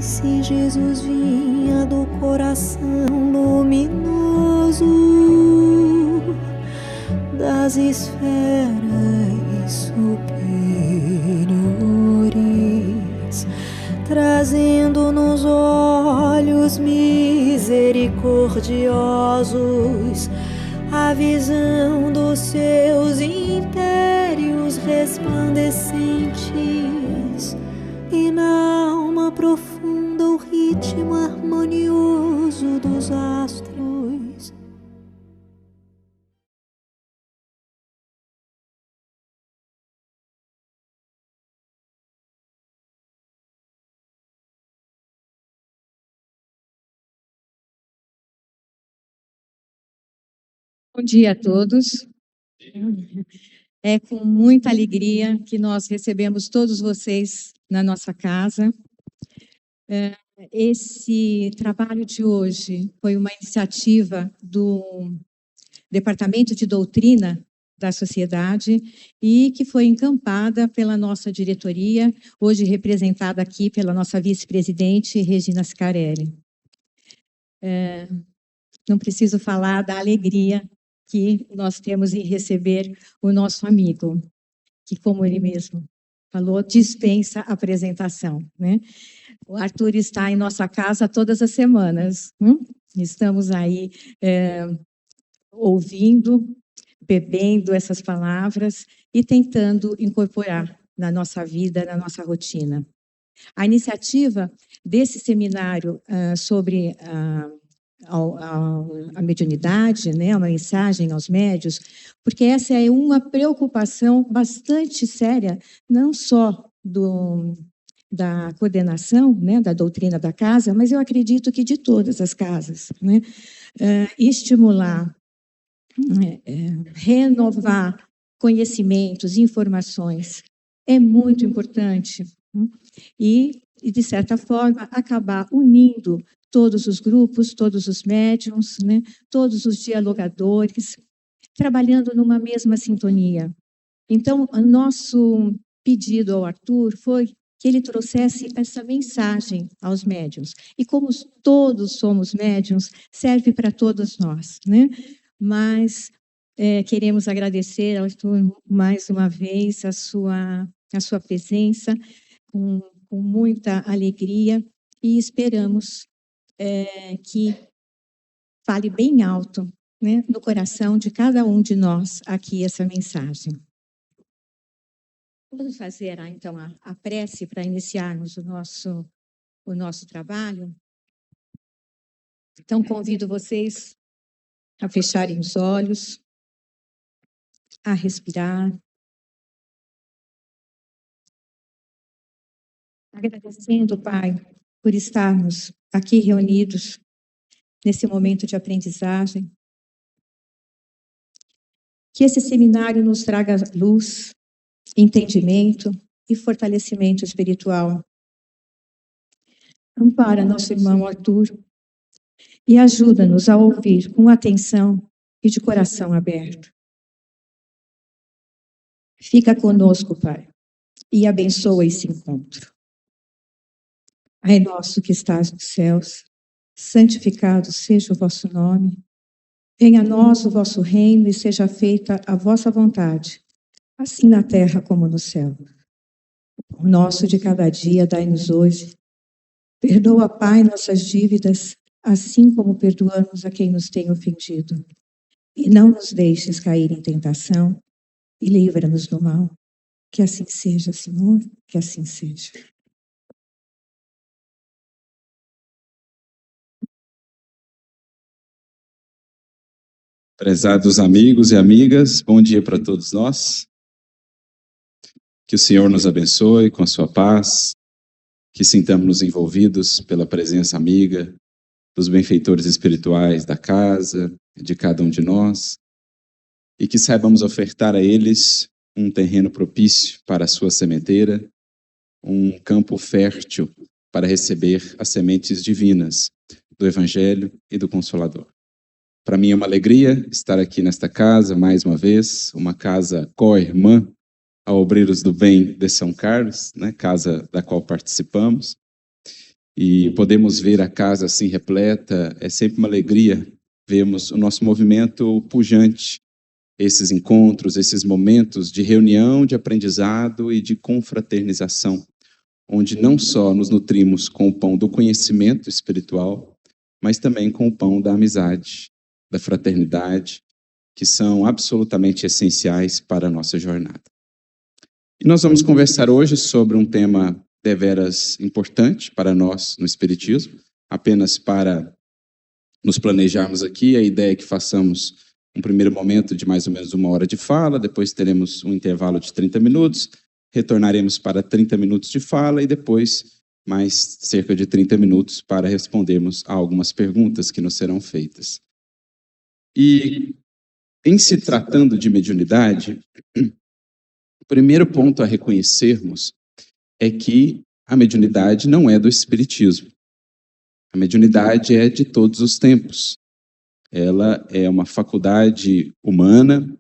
se Jesus vinha do coração luminoso das esferas superiores, trazendo-nos olhos misericordiosos a visão dos seus impérios resplandecentes, e na alma profunda o ritmo harmonioso dos astros. Bom dia a todos. É com muita alegria que nós recebemos todos vocês na nossa casa. Esse trabalho de hoje foi uma iniciativa do Departamento de Doutrina da Sociedade e que foi encampada pela nossa diretoria, hoje representada aqui pela nossa vice-presidente, Regina Scarelli. Não preciso falar da alegria que nós temos em receber o nosso amigo, que, como ele mesmo falou, dispensa apresentação, né? O Arthur está em nossa casa todas as semanas. Estamos aí ouvindo, bebendo essas palavras e tentando incorporar na nossa vida, na nossa rotina. A iniciativa desse seminário sobre a mediunidade, né, uma mensagem aos médios, porque essa é uma preocupação bastante séria, não só da coordenação, né, da doutrina da casa, mas eu acredito que de todas as casas, né, estimular, renovar conhecimentos, informações, é muito importante, e, de certa forma, acabar unindo todos os grupos, todos os médiuns, né, todos os dialogadores, trabalhando numa mesma sintonia. Então, o nosso pedido ao Arthur foi que ele trouxesse essa mensagem aos médiuns. E como todos somos médiuns, serve para todos nós, né? Mas queremos agradecer, Arthur, mais uma vez a sua presença, com muita alegria, e esperamos que fale bem alto, né, no coração de cada um de nós aqui essa mensagem. Vamos fazer, então, a prece para iniciarmos o nosso trabalho. Então, convido vocês a fecharem os olhos, a respirar, agradecendo, Pai, por estarmos aqui reunidos nesse momento de aprendizagem. Que esse seminário nos traga luz, entendimento e fortalecimento espiritual. Ampara nosso irmão Arthur e ajuda-nos a ouvir com atenção e de coração aberto. Fica conosco, Pai, e abençoa esse encontro. Pai nosso que estás nos céus, santificado seja o vosso nome. Venha a nós o vosso reino e seja feita a vossa vontade, assim na terra como no céu. O nosso de cada dia dai-nos hoje. Perdoa, Pai, nossas dívidas, assim como perdoamos a quem nos tem ofendido. E não nos deixes cair em tentação, e livra-nos do mal. Que assim seja, Senhor, que assim seja. Prezados amigos e amigas, bom dia para todos nós. Que o Senhor nos abençoe com a sua paz, que sintamos-nos envolvidos pela presença amiga dos benfeitores espirituais da casa, de cada um de nós, e que saibamos ofertar a eles um terreno propício para a sua sementeira, um campo fértil para receber as sementes divinas do Evangelho e do Consolador. Para mim é uma alegria estar aqui nesta casa, mais uma vez, uma casa co-irmã a Obreiros do Bem de São Carlos, né, casa da qual participamos, e podemos ver a casa assim repleta, é sempre uma alegria vermos o nosso movimento pujante, esses encontros, esses momentos de reunião, de aprendizado e de confraternização, onde não só nos nutrimos com o pão do conhecimento espiritual, mas também com o pão da amizade, da fraternidade, que são absolutamente essenciais para a nossa jornada. E nós vamos conversar hoje sobre um tema deveras importante para nós no Espiritismo, apenas para nos planejarmos aqui. A ideia é que façamos um primeiro momento de mais ou menos 1 hora de fala, depois teremos um intervalo de 30 minutos, retornaremos para 30 minutos de fala e depois mais cerca de 30 minutos para respondermos a algumas perguntas que nos serão feitas. E em se tratando de mediunidade, o primeiro ponto a reconhecermos é que a mediunidade não é do Espiritismo. A mediunidade é de todos os tempos. Ela é uma faculdade humana,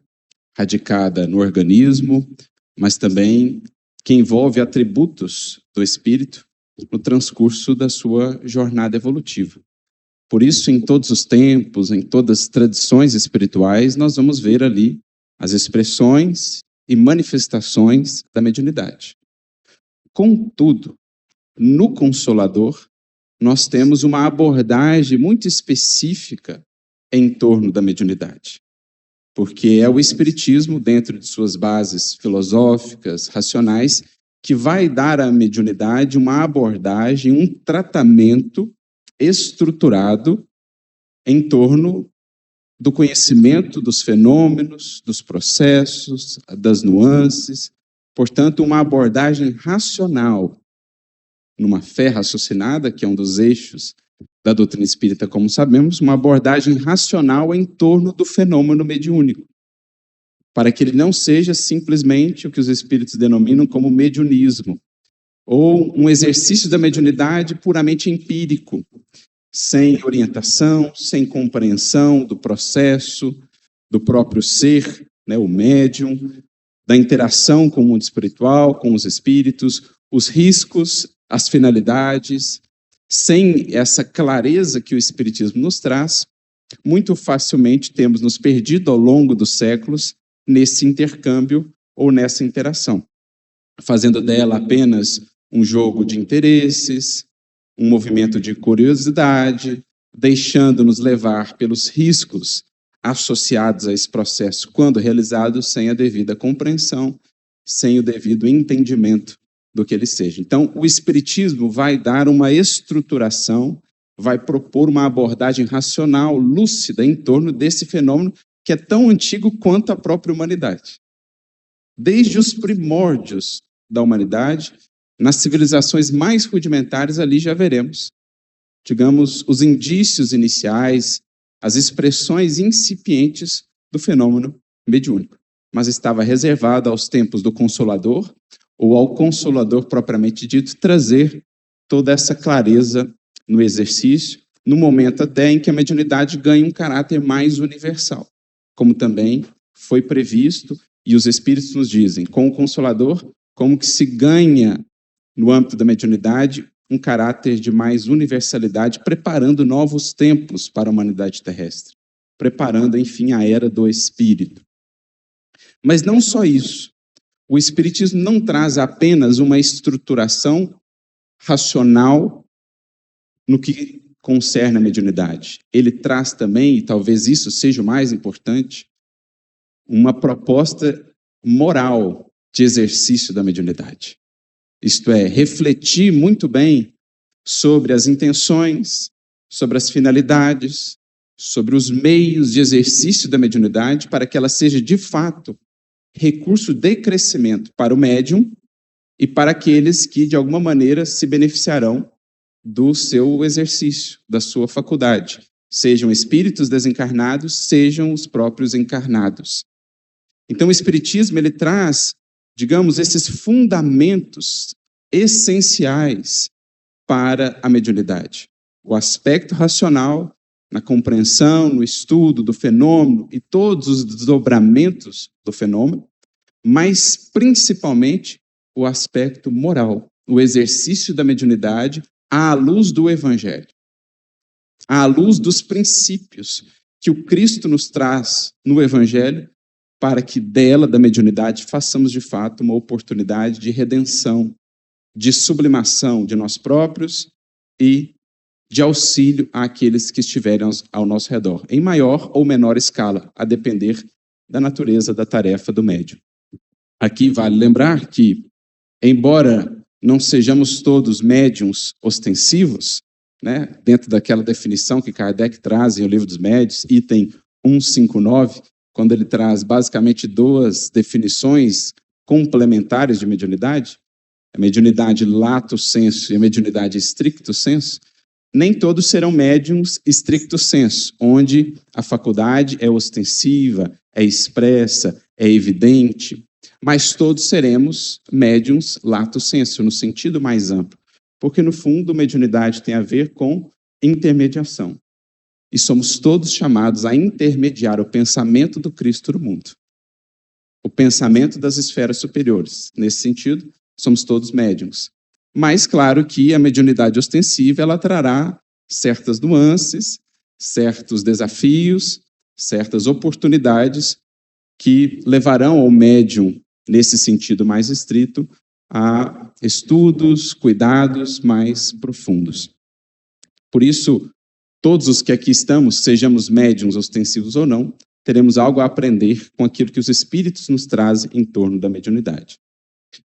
radicada no organismo, mas também que envolve atributos do espírito no transcurso da sua jornada evolutiva. Por isso, em todos os tempos, em todas as tradições espirituais, nós vamos ver ali as expressões e manifestações da mediunidade. Contudo, no Consolador, nós temos uma abordagem muito específica em torno da mediunidade, porque é o Espiritismo, dentro de suas bases filosóficas, racionais, que vai dar à mediunidade uma abordagem, um tratamento estruturado em torno do conhecimento dos fenômenos, dos processos, das nuances, portanto, uma abordagem racional, numa fé raciocinada, que é um dos eixos da doutrina espírita, como sabemos, uma abordagem racional em torno do fenômeno mediúnico, para que ele não seja simplesmente o que os espíritos denominam como mediunismo, ou um exercício da mediunidade puramente empírico, sem orientação, sem compreensão do processo, do próprio ser, o médium, da interação com o mundo espiritual, com os espíritos, os riscos, as finalidades. Sem essa clareza que o Espiritismo nos traz, muito facilmente temos nos perdido ao longo dos séculos nesse intercâmbio ou nessa interação, fazendo dela apenas um jogo de interesses, um movimento de curiosidade, deixando-nos levar pelos riscos associados a esse processo, quando realizado sem a devida compreensão, sem o devido entendimento do que ele seja. Então, o Espiritismo vai dar uma estruturação, vai propor uma abordagem racional, lúcida, em torno desse fenômeno que é tão antigo quanto a própria humanidade. Desde os primórdios da humanidade, nas civilizações mais rudimentares, ali já veremos, digamos, os indícios iniciais, as expressões incipientes do fenômeno mediúnico. Mas estava reservado aos tempos do Consolador, ou ao Consolador propriamente dito, trazer toda essa clareza no exercício, no momento até em que a mediunidade ganha um caráter mais universal, como também foi previsto, e os Espíritos nos dizem, com o Consolador, como que se ganha, no âmbito da mediunidade, um caráter de mais universalidade, preparando novos tempos para a humanidade terrestre, preparando, enfim, a era do Espírito. Mas não só isso. O Espiritismo não traz apenas uma estruturação racional no que concerne a mediunidade. Ele traz também, e talvez isso seja o mais importante, uma proposta moral de exercício da mediunidade. Isto é, refletir muito bem sobre as intenções, sobre as finalidades, sobre os meios de exercício da mediunidade, para que ela seja, de fato, recurso de crescimento para o médium e para aqueles que, de alguma maneira, se beneficiarão do seu exercício, da sua faculdade. Sejam espíritos desencarnados, sejam os próprios encarnados. Então, o Espiritismo, ele traz, digamos, esses fundamentos essenciais para a mediunidade. O aspecto racional, na compreensão, no estudo do fenômeno e todos os desdobramentos do fenômeno, mas principalmente o aspecto moral, o exercício da mediunidade à luz do Evangelho, à luz dos princípios que o Cristo nos traz no Evangelho, para que dela, da mediunidade, façamos de fato uma oportunidade de redenção, de sublimação de nós próprios e de auxílio àqueles que estiverem ao nosso redor, em maior ou menor escala, a depender da natureza da tarefa do médium. Aqui vale lembrar que, embora não sejamos todos médiuns ostensivos, né, dentro daquela definição que Kardec traz em O Livro dos Médiuns, item 159, quando ele traz basicamente duas definições complementares de mediunidade, a mediunidade lato sensu e a mediunidade stricto sensu, nem todos serão médiums stricto sensu, onde a faculdade é ostensiva, é expressa, é evidente, mas todos seremos médiums lato sensu, no sentido mais amplo, porque no fundo mediunidade tem a ver com intermediação. E somos todos chamados a intermediar o pensamento do Cristo no mundo. O pensamento das esferas superiores. Nesse sentido, somos todos médiums. Mas, claro que a mediunidade ostensiva, ela trará certas nuances, certos desafios, certas oportunidades que levarão ao médium, nesse sentido mais estrito, a estudos, cuidados mais profundos. Por isso, todos os que aqui estamos, sejamos médiuns ostensivos ou não, teremos algo a aprender com aquilo que os espíritos nos trazem em torno da mediunidade.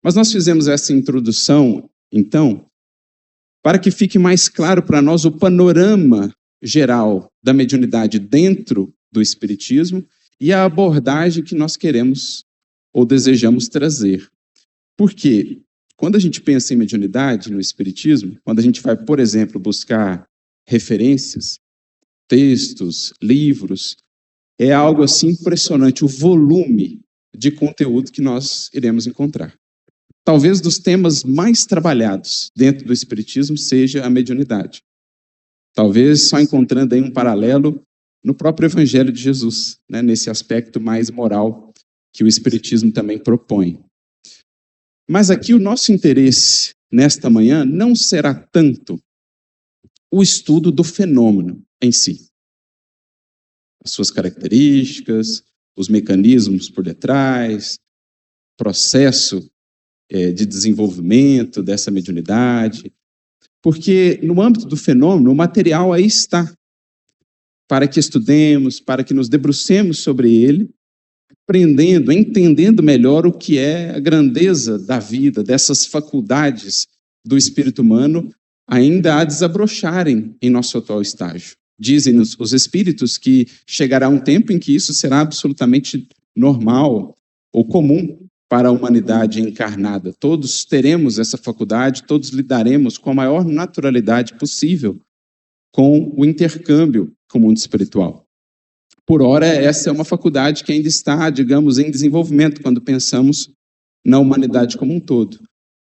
Mas nós fizemos essa introdução, então, para que fique mais claro para nós o panorama geral da mediunidade dentro do espiritismo e a abordagem que nós queremos ou desejamos trazer. Porque quando a gente pensa em mediunidade no espiritismo, quando a gente vai, por exemplo, buscar referências, textos, livros, é algo assim impressionante, o volume de conteúdo que nós iremos encontrar. Talvez dos temas mais trabalhados dentro do espiritismo seja a mediunidade. Talvez só encontrando aí um paralelo no próprio Evangelho de Jesus, né, nesse aspecto mais moral que o espiritismo também propõe. Mas aqui o nosso interesse nesta manhã não será tanto o estudo do fenômeno em si. As suas características, os mecanismos por detrás, processo de desenvolvimento dessa mediunidade, porque no âmbito do fenômeno o material aí está, para que estudemos, para que nos debrucemos sobre ele, aprendendo, entendendo melhor o que é a grandeza da vida, dessas faculdades do espírito humano, ainda a desabrocharem em nosso atual estágio. Dizem-nos os espíritos que chegará um tempo em que isso será absolutamente normal ou comum para a humanidade encarnada. Todos teremos essa faculdade, todos lidaremos com a maior naturalidade possível com o intercâmbio com o mundo espiritual. Por ora, essa é uma faculdade que ainda está, digamos, em desenvolvimento quando pensamos na humanidade como um todo.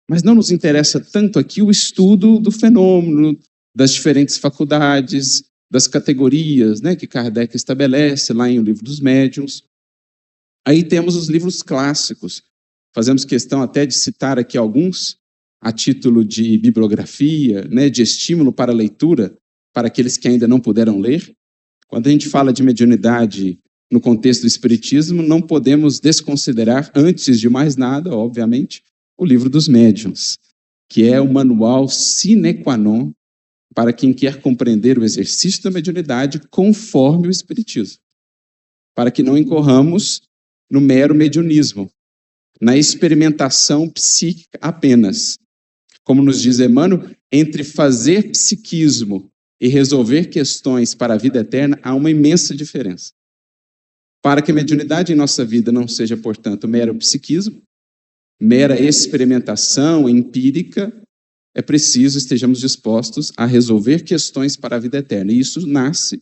Mas não nos interessa tanto aqui o estudo do fenômeno, das diferentes faculdades, das categorias, né, que Kardec estabelece lá em O Livro dos Médiuns. Aí temos os livros clássicos. Fazemos questão até de citar aqui alguns, a título de bibliografia, né, de estímulo para a leitura, para aqueles que ainda não puderam ler. Quando a gente fala de mediunidade no contexto do espiritismo, não podemos desconsiderar, antes de mais nada, obviamente, o Livro dos Médiuns, que é o manual sine qua non para quem quer compreender o exercício da mediunidade conforme o espiritismo, para que não incorramos no mero mediunismo, na experimentação psíquica apenas. Como nos diz Emmanuel, entre fazer psiquismo e resolver questões para a vida eterna, há uma imensa diferença. Para que a mediunidade em nossa vida não seja, portanto, mero psiquismo, mera experimentação empírica, é preciso estejamos dispostos a resolver questões para a vida eterna. E isso nasce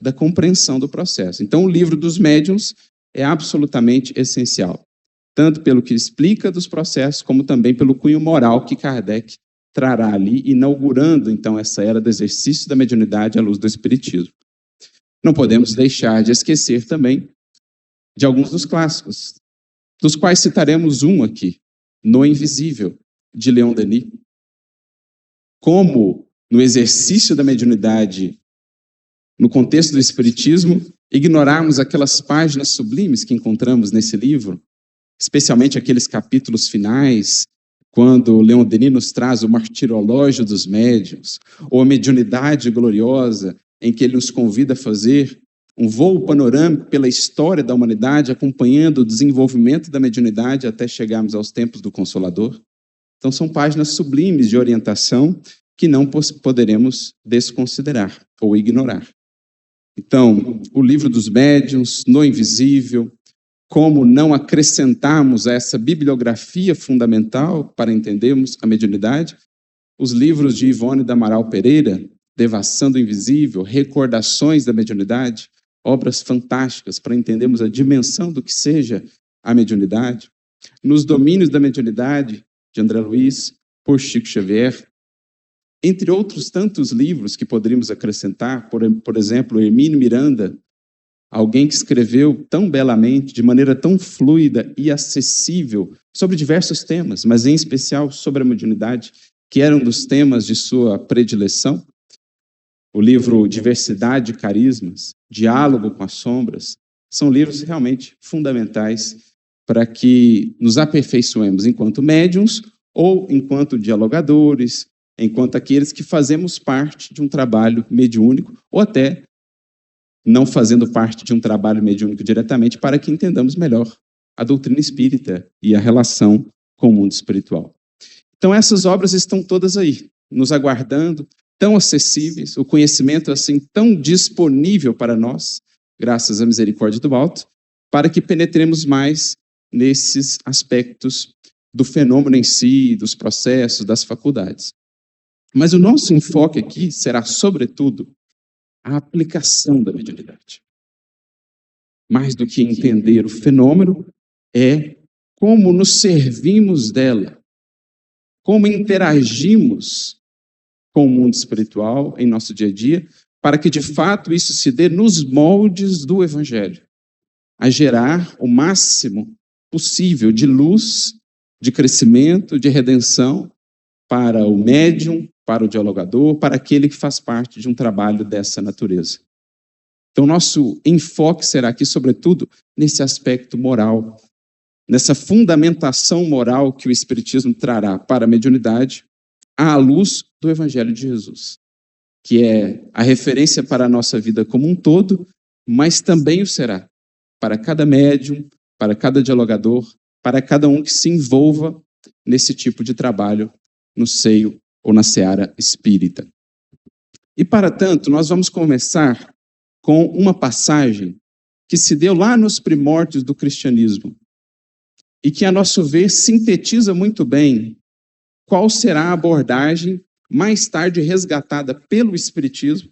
da compreensão do processo. Então, o Livro dos Médiuns é absolutamente essencial, tanto pelo que explica dos processos, como também pelo cunho moral que Kardec trará ali, inaugurando, então, essa era do exercício da mediunidade à luz do espiritismo. Não podemos deixar de esquecer também de alguns dos clássicos, dos quais citaremos um aqui, No Invisível, de Leon Denis. como no exercício da mediunidade, no contexto do Espiritismo, ignorarmos aquelas páginas sublimes que encontramos nesse livro, especialmente aqueles capítulos finais, quando Leon Denis nos traz o martirológio dos médiuns, ou a mediunidade gloriosa, em que ele nos convida a fazer um voo panorâmico pela história da humanidade, acompanhando o desenvolvimento da mediunidade até chegarmos aos tempos do Consolador. Então, são páginas sublimes de orientação que não poderemos desconsiderar ou ignorar. Então, o livro dos médiuns, No Invisível, como não acrescentarmos a essa bibliografia fundamental para entendermos a mediunidade, os livros de Ivone da Amaral Pereira, Devassando o Invisível, Recordações da Mediunidade, obras fantásticas para entendermos a dimensão do que seja a mediunidade. Nos Domínios da Mediunidade, de André Luiz, por Chico Xavier, entre outros tantos livros que poderíamos acrescentar, por exemplo, Hermínio Miranda, alguém que escreveu tão belamente, de maneira tão fluida e acessível, sobre diversos temas, mas em especial sobre a mediunidade, que era um dos temas de sua predileção. O livro Diversidade de Carismas, Diálogo com as Sombras, são livros realmente fundamentais para que nos aperfeiçoemos enquanto médiuns ou enquanto dialogadores, enquanto aqueles que fazemos parte de um trabalho mediúnico ou até não fazendo parte de um trabalho mediúnico diretamente, para que entendamos melhor a doutrina espírita e a relação com o mundo espiritual. Então, essas obras estão todas aí, nos aguardando, tão acessíveis, o conhecimento assim tão disponível para nós, graças à misericórdia do alto, para que penetremos mais nesses aspectos do fenômeno em si, dos processos, das faculdades. Mas o nosso enfoque aqui será, sobretudo, a aplicação da mediunidade. Mais do que entender o fenômeno, é como nos servimos dela, como interagimos com o mundo espiritual em nosso dia a dia, para que de fato isso se dê nos moldes do Evangelho, a gerar o máximo possível de luz, de crescimento, de redenção para o médium, para o dialogador, para aquele que faz parte de um trabalho dessa natureza. Então, nosso enfoque será aqui, sobretudo, nesse aspecto moral, nessa fundamentação moral que o Espiritismo trará para a mediunidade, à luz do Evangelho de Jesus, que é a referência para a nossa vida como um todo, mas também o será para cada médium, para cada dialogador, para cada um que se envolva nesse tipo de trabalho no seio ou na seara espírita. E, para tanto, nós vamos começar com uma passagem que se deu lá nos primórdios do cristianismo e que, a nosso ver, sintetiza muito bem qual será a abordagem mais tarde resgatada pelo Espiritismo,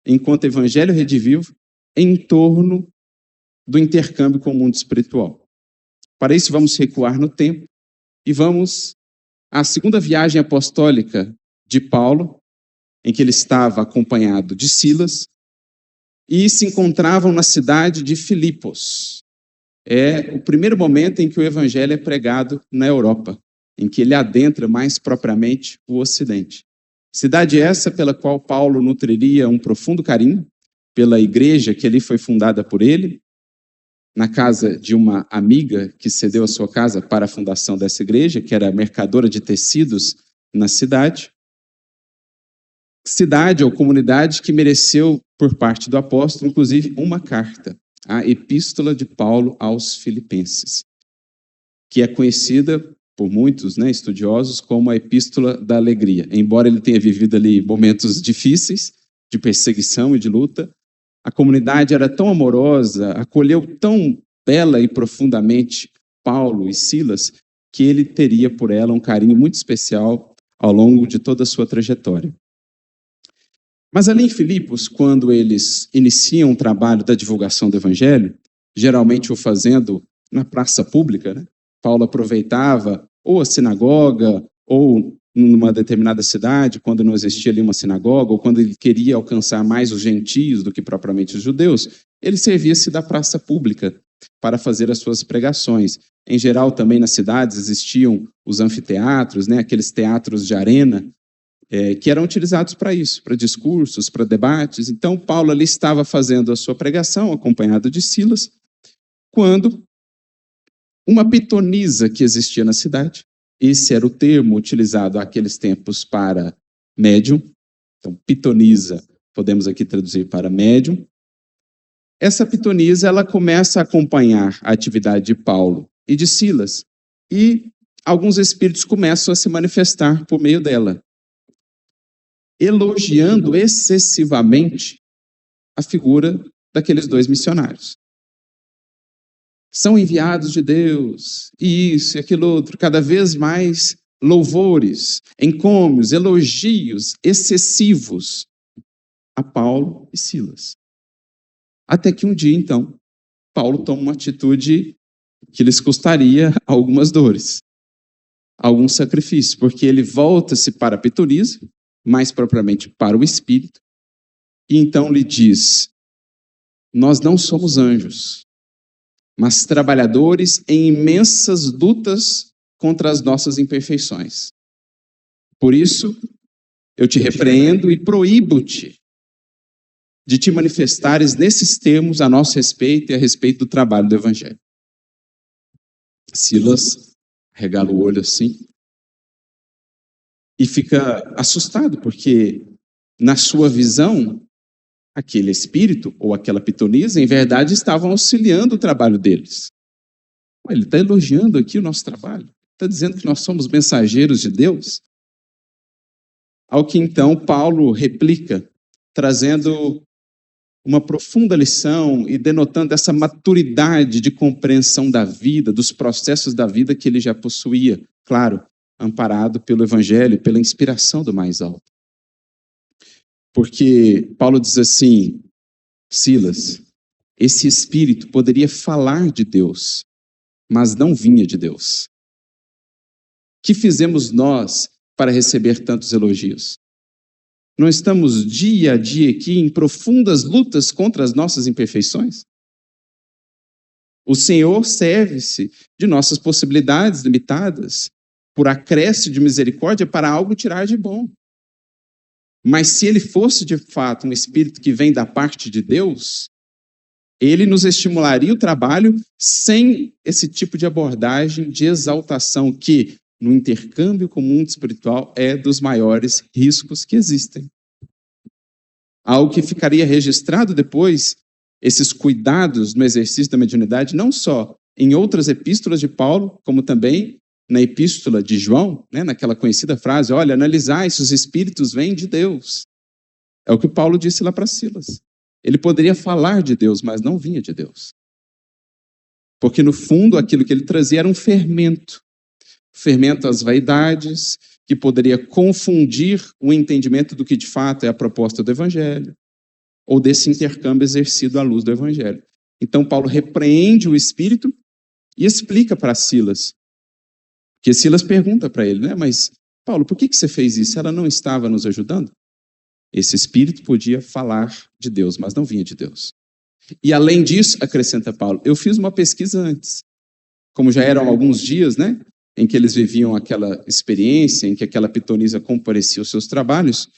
enquanto Evangelho Redivivo, em torno do intercâmbio com o mundo espiritual. Para isso, vamos recuar no tempo e vamos à segunda viagem apostólica de Paulo, em que ele estava acompanhado de Silas, e se encontravam na cidade de Filipos. É o primeiro momento em que o Evangelho é pregado na Europa, em que ele adentra mais propriamente o Ocidente. Cidade essa pela qual Paulo nutriria um profundo carinho, pela igreja que ali foi fundada por ele, na casa de uma amiga que cedeu a sua casa para a fundação dessa igreja, que era mercadora de tecidos na cidade. Cidade ou comunidade que mereceu, por parte do apóstolo, inclusive, uma carta, a Epístola de Paulo aos Filipenses, que é conhecida por muitos, estudiosos como a Epístola da Alegria. Embora ele tenha vivido ali momentos difíceis, de perseguição e de luta, a comunidade era tão amorosa, acolheu tão bela e profundamente Paulo e Silas, que ele teria por ela um carinho muito especial ao longo de toda a sua trajetória. Mas ali em Filipos, quando eles iniciam o trabalho da divulgação do Evangelho, geralmente o fazendo na praça pública, Paulo aproveitava ou a sinagoga, ou numa determinada cidade, quando não existia ali uma sinagoga, ou quando ele queria alcançar mais os gentios do que propriamente os judeus, ele servia-se da praça pública para fazer as suas pregações. Em geral, também nas cidades existiam os anfiteatros, aqueles teatros de arena, que eram utilizados para isso, para discursos, para debates. Então, Paulo ali estava fazendo a sua pregação, acompanhado de Silas, quando uma pitonisa que existia na cidade, esse era o termo utilizado naqueles tempos para médium, então pitonisa, podemos aqui traduzir para médium. Essa pitonisa, ela começa a acompanhar a atividade de Paulo e de Silas, e alguns espíritos começam a se manifestar por meio dela, elogiando excessivamente a figura daqueles dois missionários. São enviados de Deus, e isso e aquilo outro, cada vez mais louvores, encômios, elogios excessivos a Paulo e Silas. Até que um dia, então, Paulo toma uma atitude que lhes custaria algumas dores, algum sacrifício, porque ele volta-se para a pitonisa, mais propriamente para o espírito, e então lhe diz: nós não somos anjos, mas trabalhadores em imensas lutas contra as nossas imperfeições. Por isso, eu te repreendo e proíbo-te de te manifestares nesses termos a nosso respeito e a respeito do trabalho do Evangelho. Silas regala o olho assim e fica assustado, porque na sua visão, aquele espírito ou aquela pitonisa, em verdade, estavam auxiliando o trabalho deles. Ele está elogiando aqui o nosso trabalho, está dizendo que nós somos mensageiros de Deus. Ao que então Paulo replica, trazendo uma profunda lição e denotando essa maturidade de compreensão da vida, dos processos da vida que ele já possuía, claro, amparado pelo Evangelho, pela inspiração do mais alto. Porque Paulo diz assim: Silas, esse espírito poderia falar de Deus, mas não vinha de Deus. Que fizemos nós para receber tantos elogios? Não estamos dia a dia aqui em profundas lutas contra as nossas imperfeições? O Senhor serve-se de nossas possibilidades limitadas, por acréscimo de misericórdia, para algo tirar de bom. Mas se ele fosse de fato um espírito que vem da parte de Deus, ele nos estimularia o trabalho sem esse tipo de abordagem de exaltação que, no intercâmbio com o mundo espiritual, é dos maiores riscos que existem. Algo que ficaria registrado depois, esses cuidados no exercício da mediunidade, não só em outras epístolas de Paulo, como também na epístola de João, naquela conhecida frase: olha, analisai se os espíritos vêm de Deus. É o que Paulo disse lá para Silas. Ele poderia falar de Deus, mas não vinha de Deus. Porque, no fundo, aquilo que ele trazia era um fermento às vaidades, que poderia confundir o entendimento do que de fato é a proposta do Evangelho, ou desse intercâmbio exercido à luz do Evangelho. Então, Paulo repreende o espírito e explica para Silas. Porque Silas pergunta para ele, mas Paulo, por que você fez isso? Ela não estava nos ajudando? Esse espírito podia falar de Deus, mas não vinha de Deus. E além disso, acrescenta Paulo, eu fiz uma pesquisa antes. Como já eram alguns dias, em que eles viviam aquela experiência, em que aquela pitonisa comparecia aos seus trabalhos,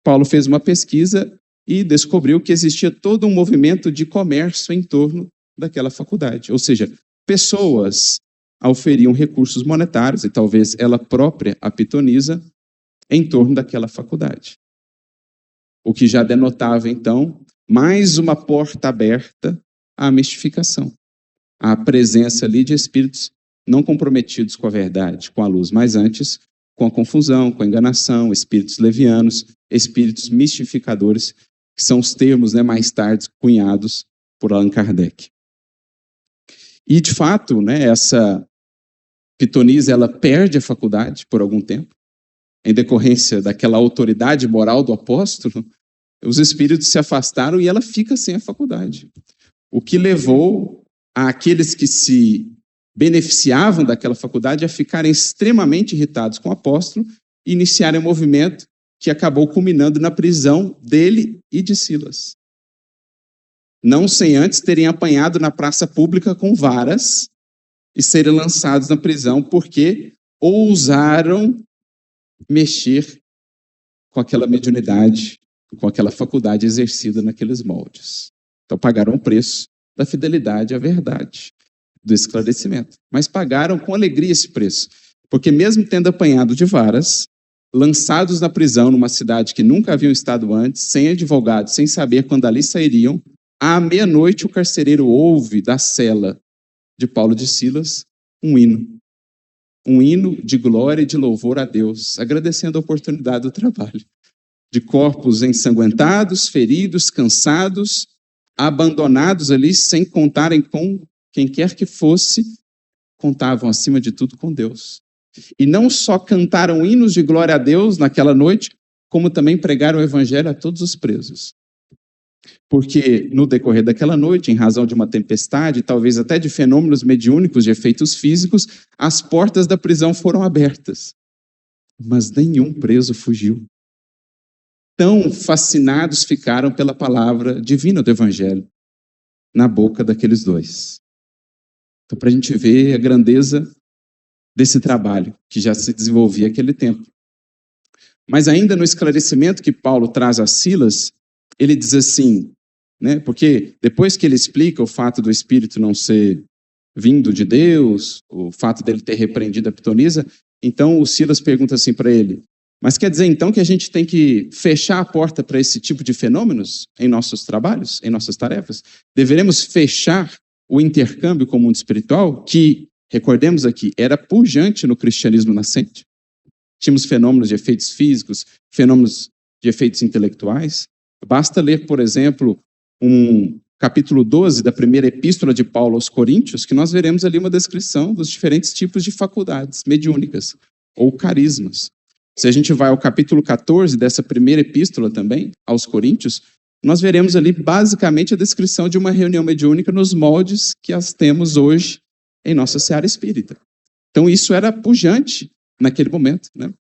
Paulo fez uma pesquisa e descobriu que existia todo um movimento de comércio em torno daquela faculdade. Ou seja, pessoas auferiam recursos monetários, e talvez ela própria, a pitonisa, em torno daquela faculdade. O que já denotava, então, mais uma porta aberta à mistificação, à presença ali de espíritos não comprometidos com a verdade, com a luz, mas antes com a confusão, com a enganação, espíritos levianos, espíritos mistificadores, que são os termos mais tarde cunhados por Allan Kardec. E, de fato, essa pitonisa, ela perde a faculdade por algum tempo, em decorrência daquela autoridade moral do apóstolo. Os espíritos se afastaram e ela fica sem a faculdade. O que levou àqueles que se beneficiavam daquela faculdade a ficarem extremamente irritados com o apóstolo e iniciarem um movimento que acabou culminando na prisão dele e de Silas. Não sem antes terem apanhado na praça pública com varas e serem lançados na prisão porque ousaram mexer com aquela mediunidade, com aquela faculdade exercida naqueles moldes. Então pagaram o preço da fidelidade à verdade, do esclarecimento. Mas pagaram com alegria esse preço, porque mesmo tendo apanhado de varas, lançados na prisão numa cidade que nunca haviam estado antes, sem advogado, sem saber quando ali sairiam, à meia-noite o carcereiro ouve da cela de Paulo de Silas um hino de glória e de louvor a Deus, agradecendo a oportunidade do trabalho. De corpos ensanguentados, feridos, cansados, abandonados ali, sem contarem com quem quer que fosse, contavam acima de tudo com Deus. E não só cantaram hinos de glória a Deus naquela noite, como também pregaram o evangelho a todos os presos. Porque no decorrer daquela noite, em razão de uma tempestade, talvez até de fenômenos mediúnicos, de efeitos físicos, as portas da prisão foram abertas. Mas nenhum preso fugiu. Tão fascinados ficaram pela palavra divina do evangelho na boca daqueles dois. Então, para a gente ver a grandeza desse trabalho que já se desenvolvia naquele tempo. Mas ainda no esclarecimento que Paulo traz a Silas, ele diz assim, né, porque depois que ele explica o fato do Espírito não ser vindo de Deus, o fato dele ter repreendido a pitonisa, então o Silas pergunta assim para ele, mas quer dizer então que a gente tem que fechar a porta para esse tipo de fenômenos em nossos trabalhos, em nossas tarefas? Deveremos fechar o intercâmbio com o mundo espiritual, que, recordemos aqui, era pujante no cristianismo nascente. Tínhamos fenômenos de efeitos físicos, fenômenos de efeitos intelectuais. Basta ler, por exemplo, capítulo 12 da primeira epístola de Paulo aos Coríntios, que nós veremos ali uma descrição dos diferentes tipos de faculdades mediúnicas ou carismas. Se a gente vai ao capítulo 14 dessa primeira epístola também, aos Coríntios, nós veremos ali basicamente a descrição de uma reunião mediúnica nos moldes que as temos hoje em nossa seara espírita. Então isso era pujante naquele momento, né?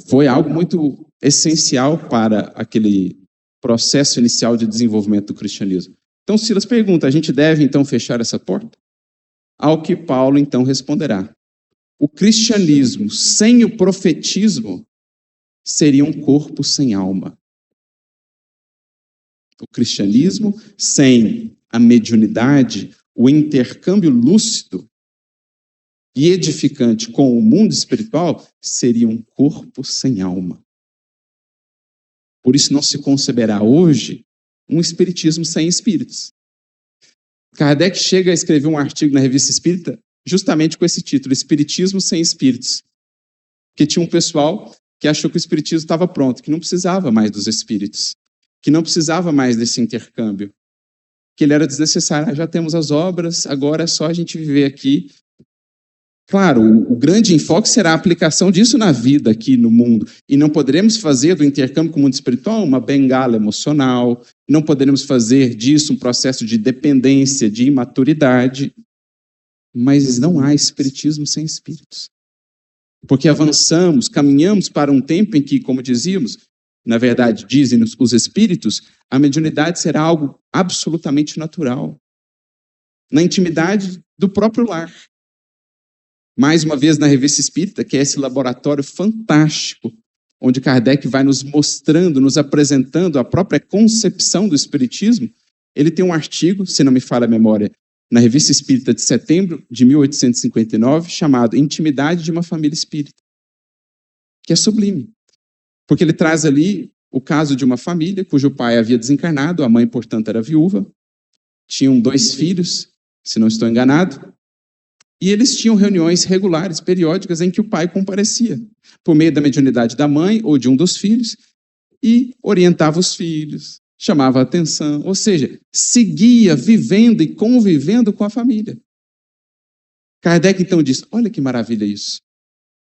Foi algo muito essencial para aquele processo inicial de desenvolvimento do cristianismo. Então Silas pergunta, a gente deve então fechar essa porta? Ao que Paulo então responderá, o cristianismo sem o profetismo seria um corpo sem alma. O cristianismo sem a mediunidade, o intercâmbio lúcido e edificante com o mundo espiritual, seria um corpo sem alma. Por isso não se conceberá hoje um espiritismo sem espíritos. Kardec chega a escrever um artigo na Revista Espírita justamente com esse título, Espiritismo sem Espíritos. Porque tinha um pessoal que achou que o espiritismo estava pronto, que não precisava mais dos espíritos, que não precisava mais desse intercâmbio, que ele era desnecessário. Já temos as obras, agora é só a gente viver aqui. Claro, o grande enfoque será a aplicação disso na vida aqui no mundo. E não poderemos fazer do intercâmbio com o mundo espiritual uma bengala emocional, não poderemos fazer disso um processo de dependência, de imaturidade. Mas não há espiritismo sem espíritos. Porque avançamos, caminhamos para um tempo em que, como dizíamos, na verdade, dizem os espíritos, a mediunidade será algo absolutamente natural. Na intimidade do próprio lar. Mais uma vez na Revista Espírita, que é esse laboratório fantástico, onde Kardec vai nos mostrando, nos apresentando a própria concepção do espiritismo, ele tem um artigo, se não me falha a memória, na Revista Espírita de setembro de 1859, chamado Intimidade de uma Família Espírita, que é sublime, porque ele traz ali o caso de uma família cujo pai havia desencarnado, a mãe, portanto, era viúva, tinham 2 filhos, se não estou enganado, e eles tinham reuniões regulares, periódicas, em que o pai comparecia, por meio da mediunidade da mãe ou de um dos filhos, e orientava os filhos, chamava a atenção, ou seja, seguia vivendo e convivendo com a família. Kardec então diz, olha que maravilha isso.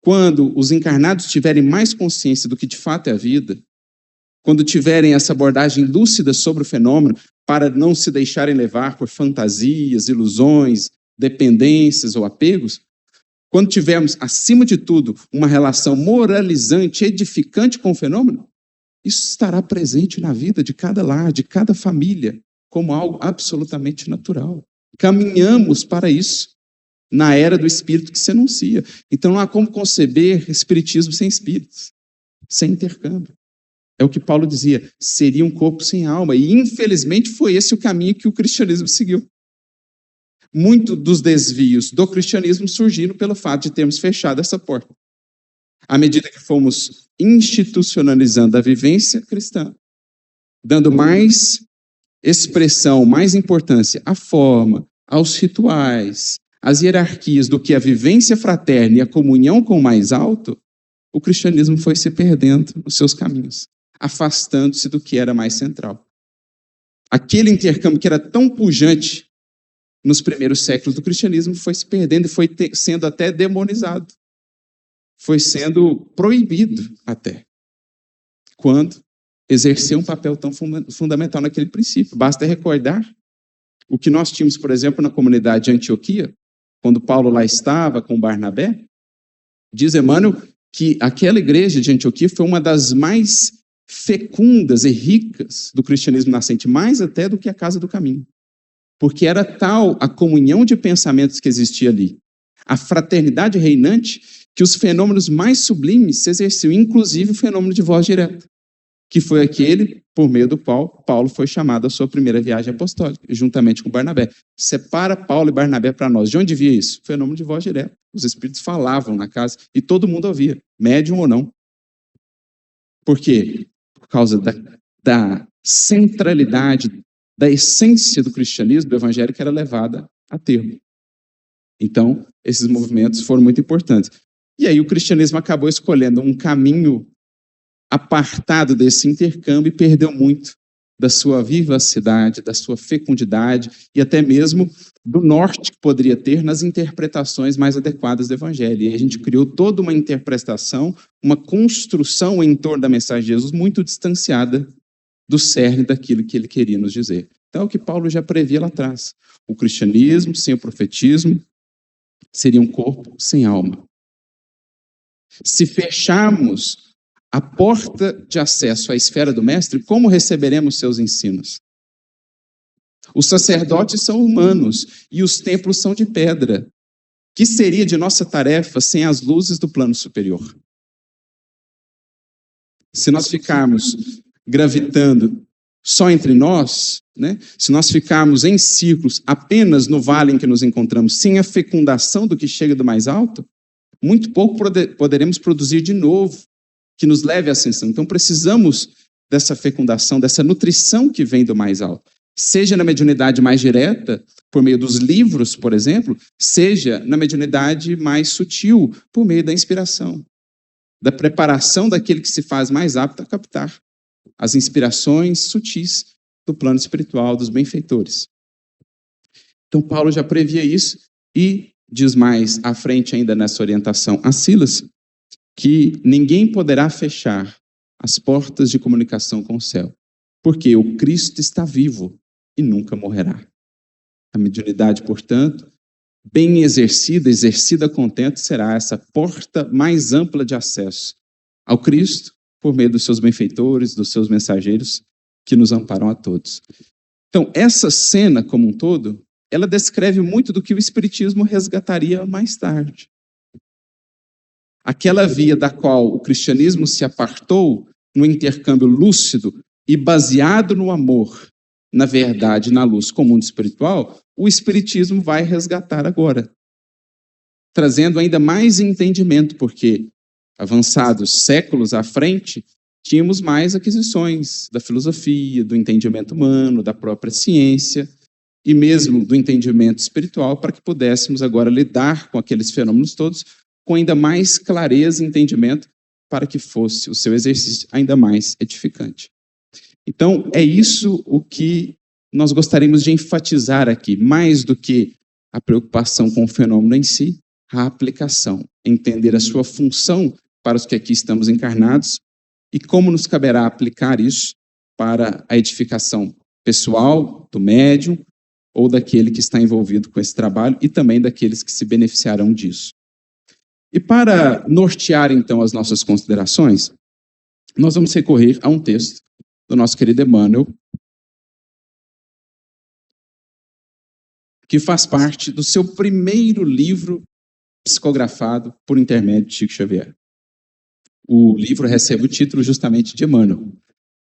Quando os encarnados tiverem mais consciência do que de fato é a vida, quando tiverem essa abordagem lúcida sobre o fenômeno, para não se deixarem levar por fantasias, ilusões, dependências ou apegos, quando tivermos, acima de tudo, uma relação moralizante, edificante com o fenômeno, isso estará presente na vida de cada lar, de cada família, como algo absolutamente natural. Caminhamos para isso, na era do espírito que se anuncia. Então não há como conceber espiritismo sem espíritos. sem intercâmbio. É o que Paulo dizia, seria um corpo sem alma. E, infelizmente, foi esse o caminho que o cristianismo seguiu. Muitos dos desvios do cristianismo surgiram pelo fato de termos fechado essa porta. À medida que fomos institucionalizando a vivência cristã, dando mais expressão, mais importância à forma, aos rituais, às hierarquias do que a vivência fraterna e a comunhão com o mais alto, o cristianismo foi se perdendo nos seus caminhos, afastando-se do que era mais central. Aquele intercâmbio que era tão pujante nos primeiros séculos do cristianismo foi se perdendo e foi sendo até demonizado. Foi sendo proibido até. Quando exerceu um papel tão fundamental naquele princípio. Basta recordar o que nós tínhamos, por exemplo, na comunidade de Antioquia, quando Paulo lá estava com Barnabé. Diz Emmanuel que aquela igreja de Antioquia foi uma das mais fecundas e ricas do cristianismo nascente, mais até do que a Casa do Caminho. Porque era tal a comunhão de pensamentos que existia ali, a fraternidade reinante, que os fenômenos mais sublimes se exerciam, inclusive o fenômeno de voz direta, que foi aquele por meio do qual Paulo foi chamado à sua primeira viagem apostólica, juntamente com Barnabé. Separa Paulo e Barnabé para nós. De onde via isso? Fenômeno de voz direta. Os espíritos falavam na casa e todo mundo ouvia, médium ou não. Por quê? Por causa da centralidade, da essência do cristianismo, do evangelho, que era levada a termo. Então, esses movimentos foram muito importantes. E aí o cristianismo acabou escolhendo um caminho apartado desse intercâmbio e perdeu muito da sua vivacidade, da sua fecundidade e até mesmo do norte que poderia ter nas interpretações mais adequadas do evangelho. E aí a gente criou toda uma interpretação, uma construção em torno da mensagem de Jesus muito distanciada do cerne daquilo que ele queria nos dizer. Então é o que Paulo já previa lá atrás. O cristianismo sem o profetismo seria um corpo sem alma. Se fecharmos a porta de acesso à esfera do mestre, como receberemos seus ensinos? Os sacerdotes são humanos e os templos são de pedra. Que seria de nossa tarefa sem as luzes do plano superior? Se nós ficarmos gravitando só entre nós, né? Se nós ficarmos em círculos apenas no vale em que nos encontramos, sem a fecundação do que chega do mais alto, muito pouco poderemos produzir de novo que nos leve à ascensão. Então precisamos dessa fecundação, dessa nutrição que vem do mais alto. Seja na mediunidade mais direta, por meio dos livros, por exemplo, seja na mediunidade mais sutil, por meio da inspiração, da preparação daquele que se faz mais apto a captar as inspirações sutis do plano espiritual dos benfeitores. Então Paulo já previa isso e diz mais à frente ainda nessa orientação a Silas, que ninguém poderá fechar as portas de comunicação com o céu, porque o Cristo está vivo e nunca morrerá. A mediunidade, portanto, bem exercida contente, será essa porta mais ampla de acesso ao Cristo, por meio dos seus benfeitores, dos seus mensageiros, que nos amparam a todos. Então, essa cena como um todo, ela descreve muito do que o Espiritismo resgataria mais tarde. Aquela via da qual o cristianismo se apartou no intercâmbio lúcido e baseado no amor, na verdade, na luz com o mundo espiritual, o Espiritismo vai resgatar agora, trazendo ainda mais entendimento, porque avançados séculos à frente, tínhamos mais aquisições da filosofia, do entendimento humano, da própria ciência e mesmo do entendimento espiritual, para que pudéssemos agora lidar com aqueles fenômenos todos com ainda mais clareza e entendimento, para que fosse o seu exercício ainda mais edificante. Então, é isso o que nós gostaríamos de enfatizar aqui, mais do que a preocupação com o fenômeno em si, a aplicação, entender a sua função para os que aqui estamos encarnados e como nos caberá aplicar isso para a edificação pessoal, do médium ou daquele que está envolvido com esse trabalho e também daqueles que se beneficiarão disso. E para nortear, então, as nossas considerações, nós vamos recorrer a um texto do nosso querido Emmanuel, que faz parte do seu primeiro livro psicografado por intermédio de Chico Xavier. o livro recebe o título justamente de Emmanuel,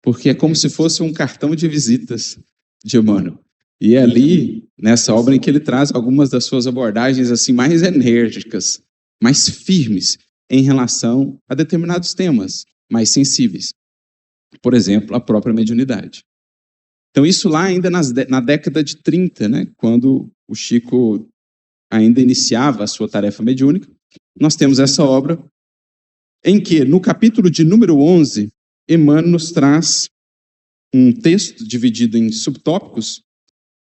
porque é como se fosse um cartão de visitas de Emmanuel. E é ali, nessa obra, em que ele traz algumas das suas abordagens assim mais enérgicas, mais firmes em relação a determinados temas mais sensíveis. Por exemplo, a própria mediunidade. Então, isso lá ainda na década de 30, né, quando o Chico ainda iniciava a sua tarefa mediúnica, nós temos essa obra em que, no capítulo de número 11, Emmanuel nos traz um texto dividido em subtópicos,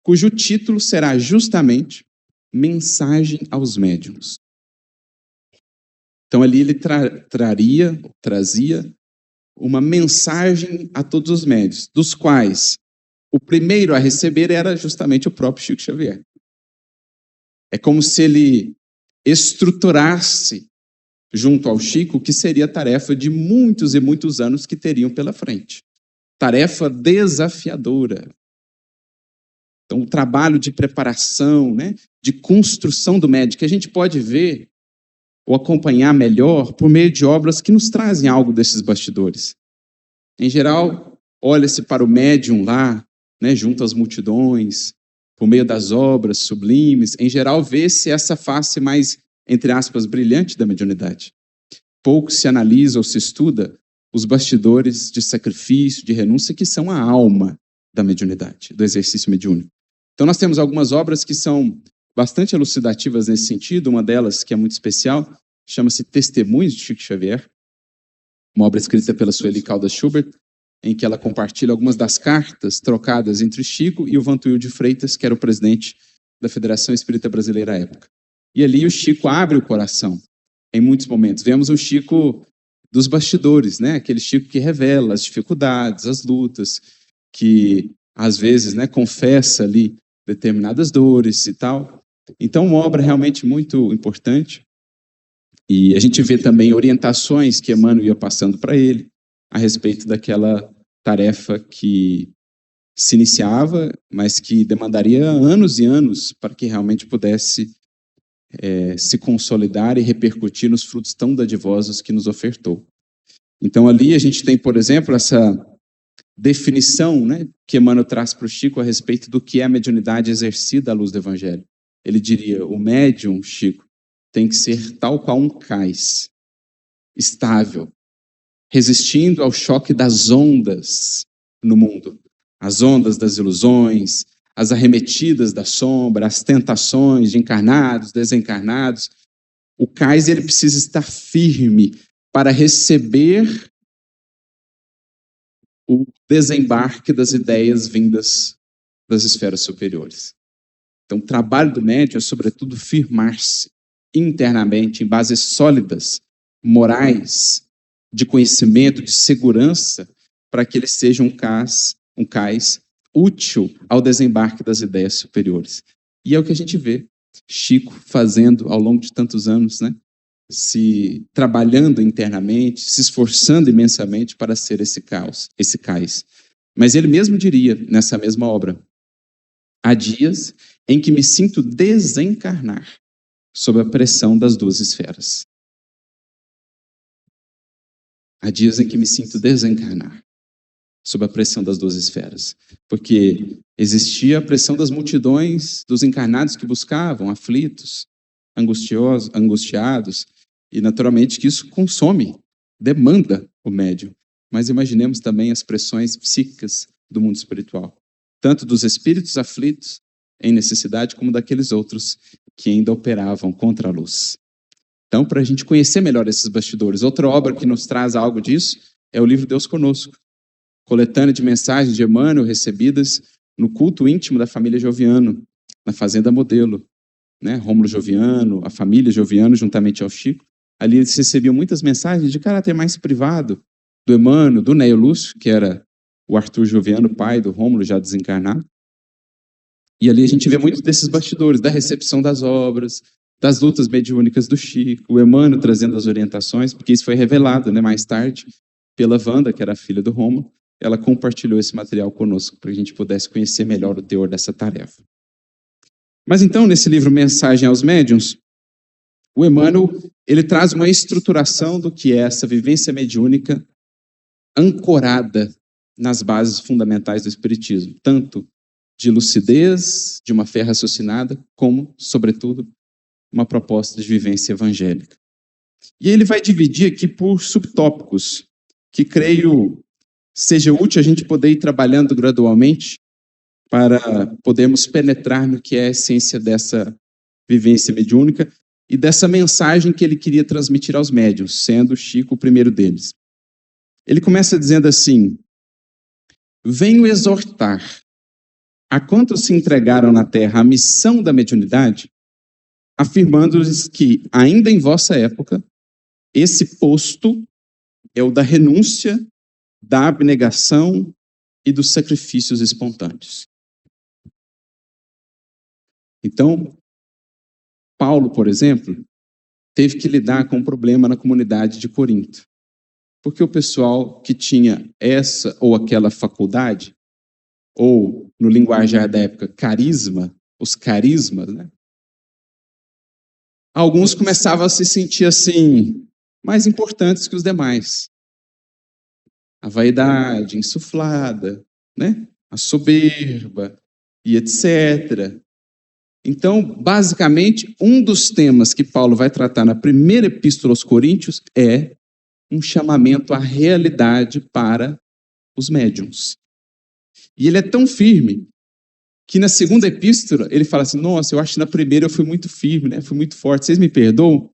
cujo título será justamente Mensagem aos Médiuns. Então, ali ele trazia uma mensagem a todos os médiuns, dos quais o primeiro a receber era justamente o próprio Chico Xavier. É como se ele estruturasse junto ao Chico o que seria a tarefa de muitos e muitos anos que teriam pela frente. Tarefa desafiadora. Então, o trabalho de preparação, né, de construção do médium, que a gente pode ver ou acompanhar melhor por meio de obras que nos trazem algo desses bastidores. Em geral, olha-se para o médium lá, né, junto às multidões, por meio das obras sublimes. Em geral, vê-se essa face mais, entre aspas, brilhante da mediunidade. Pouco se analisa ou se estuda os bastidores de sacrifício, de renúncia, que são a alma da mediunidade, do exercício mediúnico. Então, nós temos algumas obras que são bastante elucidativas nesse sentido. Uma delas, que é muito especial, chama-se Testemunhos de Chico Xavier, uma obra escrita pela Sueli Caldas Schubert, em que ela compartilha algumas das cartas trocadas entre Chico e o Vantuil de Freitas, que era o presidente da Federação Espírita Brasileira à época. E ali o Chico abre o coração, em muitos momentos. Vemos um Chico dos bastidores, né? Aquele Chico que revela as dificuldades, as lutas, que às vezes, né, confessa ali determinadas dores e tal. Então, uma obra realmente muito importante. E a gente vê também orientações que Emmanuel ia passando para ele a respeito daquela tarefa que se iniciava, mas que demandaria anos e anos para que realmente pudesse se consolidar e repercutir nos frutos tão dadivosos que nos ofertou. Então, ali a gente tem, por exemplo, essa definição, né, que Emmanuel traz para o Chico a respeito do que é a mediunidade exercida à luz do Evangelho. Ele diria, o médium, Chico, tem que ser tal qual um cais, estável, resistindo ao choque das ondas no mundo. As ondas das ilusões, as arremetidas da sombra, as tentações de encarnados, desencarnados. O cais, ele precisa estar firme para receber o desembarque das ideias vindas das esferas superiores. Então, o trabalho do médium é, sobretudo, firmar-se internamente em bases sólidas, morais, de conhecimento, de segurança, para que ele seja um cais útil ao desembarque das ideias superiores. E é o que a gente vê Chico fazendo ao longo de tantos anos, né? Se trabalhando internamente, se esforçando imensamente para ser esse cais. Mas ele mesmo diria, nessa mesma obra, há dias em que me sinto desencarnar sob a pressão das duas esferas. Há dias em que me sinto desencarnar sob a pressão das duas esferas. Porque existia a pressão das multidões dos encarnados que buscavam, aflitos, angustiados, e naturalmente que isso consome, demanda o médium. Mas imaginemos também as pressões psíquicas do mundo espiritual, tanto dos espíritos aflitos em necessidade, como daqueles outros que ainda operavam contra a luz. Então, para a gente conhecer melhor esses bastidores, outra obra que nos traz algo disso é o livro Deus Conosco, coletânea de mensagens de Emmanuel recebidas no culto íntimo da família Joviano, na Fazenda Modelo, né? Rômulo Joviano, a família Joviano, juntamente ao Chico. Ali eles recebiam muitas mensagens de caráter mais privado, do Emmanuel, do Neo Lúcio, que era o Arthur Joviano, pai do Rômulo, já desencarnado. E ali a gente vê muitos desses bastidores, da recepção das obras, das lutas mediúnicas do Chico, o Emmanuel trazendo as orientações, porque isso foi revelado, né, mais tarde pela Wanda, que era a filha do Rômulo. Ela compartilhou esse material conosco para que a gente pudesse conhecer melhor o teor dessa tarefa. Mas então, nesse livro Mensagem aos Médiuns, O Emmanuel, ele traz uma estruturação do que é essa vivência mediúnica ancorada nas bases fundamentais do Espiritismo, tanto de lucidez, de uma fé raciocinada, como, sobretudo, uma proposta de vivência evangélica. E ele vai dividir aqui por subtópicos, que creio seja útil a gente poder ir trabalhando gradualmente para podermos penetrar no que é a essência dessa vivência mediúnica e dessa mensagem que ele queria transmitir aos médiuns, sendo Chico o primeiro deles. Ele começa dizendo assim: venho exortar a quantos se entregaram na terra à missão da mediunidade, afirmando-lhes que, ainda em vossa época, esse posto é o da renúncia, da abnegação e dos sacrifícios espontâneos. Então, Paulo, por exemplo, teve que lidar com um problema na comunidade de Corinto, porque o pessoal que tinha essa ou aquela faculdade, ou, no linguajar da época, carisma, os carismas, né? Alguns começavam a se sentir assim, mais importantes que os demais. A vaidade insuflada, né? A soberba e etc. Então, basicamente, um dos temas que Paulo vai tratar na primeira epístola aos Coríntios é um chamamento à realidade para os médiuns. E ele é tão firme que na segunda epístola ele fala assim: nossa, eu acho que na primeira eu fui muito firme, né? Fui muito forte, vocês me perdoam?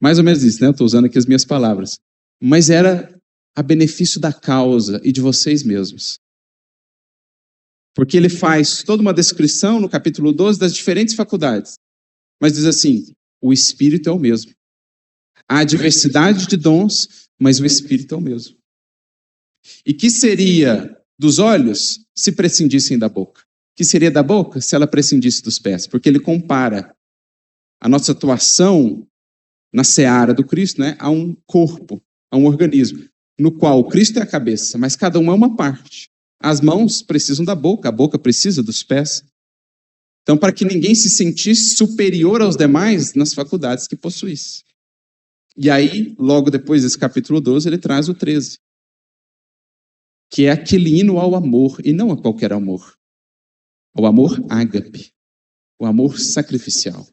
Mais ou menos isso, né? Eu estou usando aqui as minhas palavras. Mas era a benefício da causa e de vocês mesmos. Porque ele faz toda uma descrição no capítulo 12 das diferentes faculdades. Mas diz assim: o Espírito é o mesmo. Há diversidade de dons, mas o Espírito é o mesmo. E que seria dos olhos se prescindissem da boca? Que seria da boca se ela prescindisse dos pés? Porque ele compara a nossa atuação na seara do Cristo, né, a um corpo, a um organismo, no qual o Cristo é a cabeça, mas cada um é uma parte. As mãos precisam da boca, a boca precisa dos pés. Então, para que ninguém se sentisse superior aos demais nas faculdades que possuísse. E aí, logo depois desse capítulo 12, ele traz o 13. Que é aquele hino ao amor, e não a qualquer amor. O amor ágape, o amor sacrificial,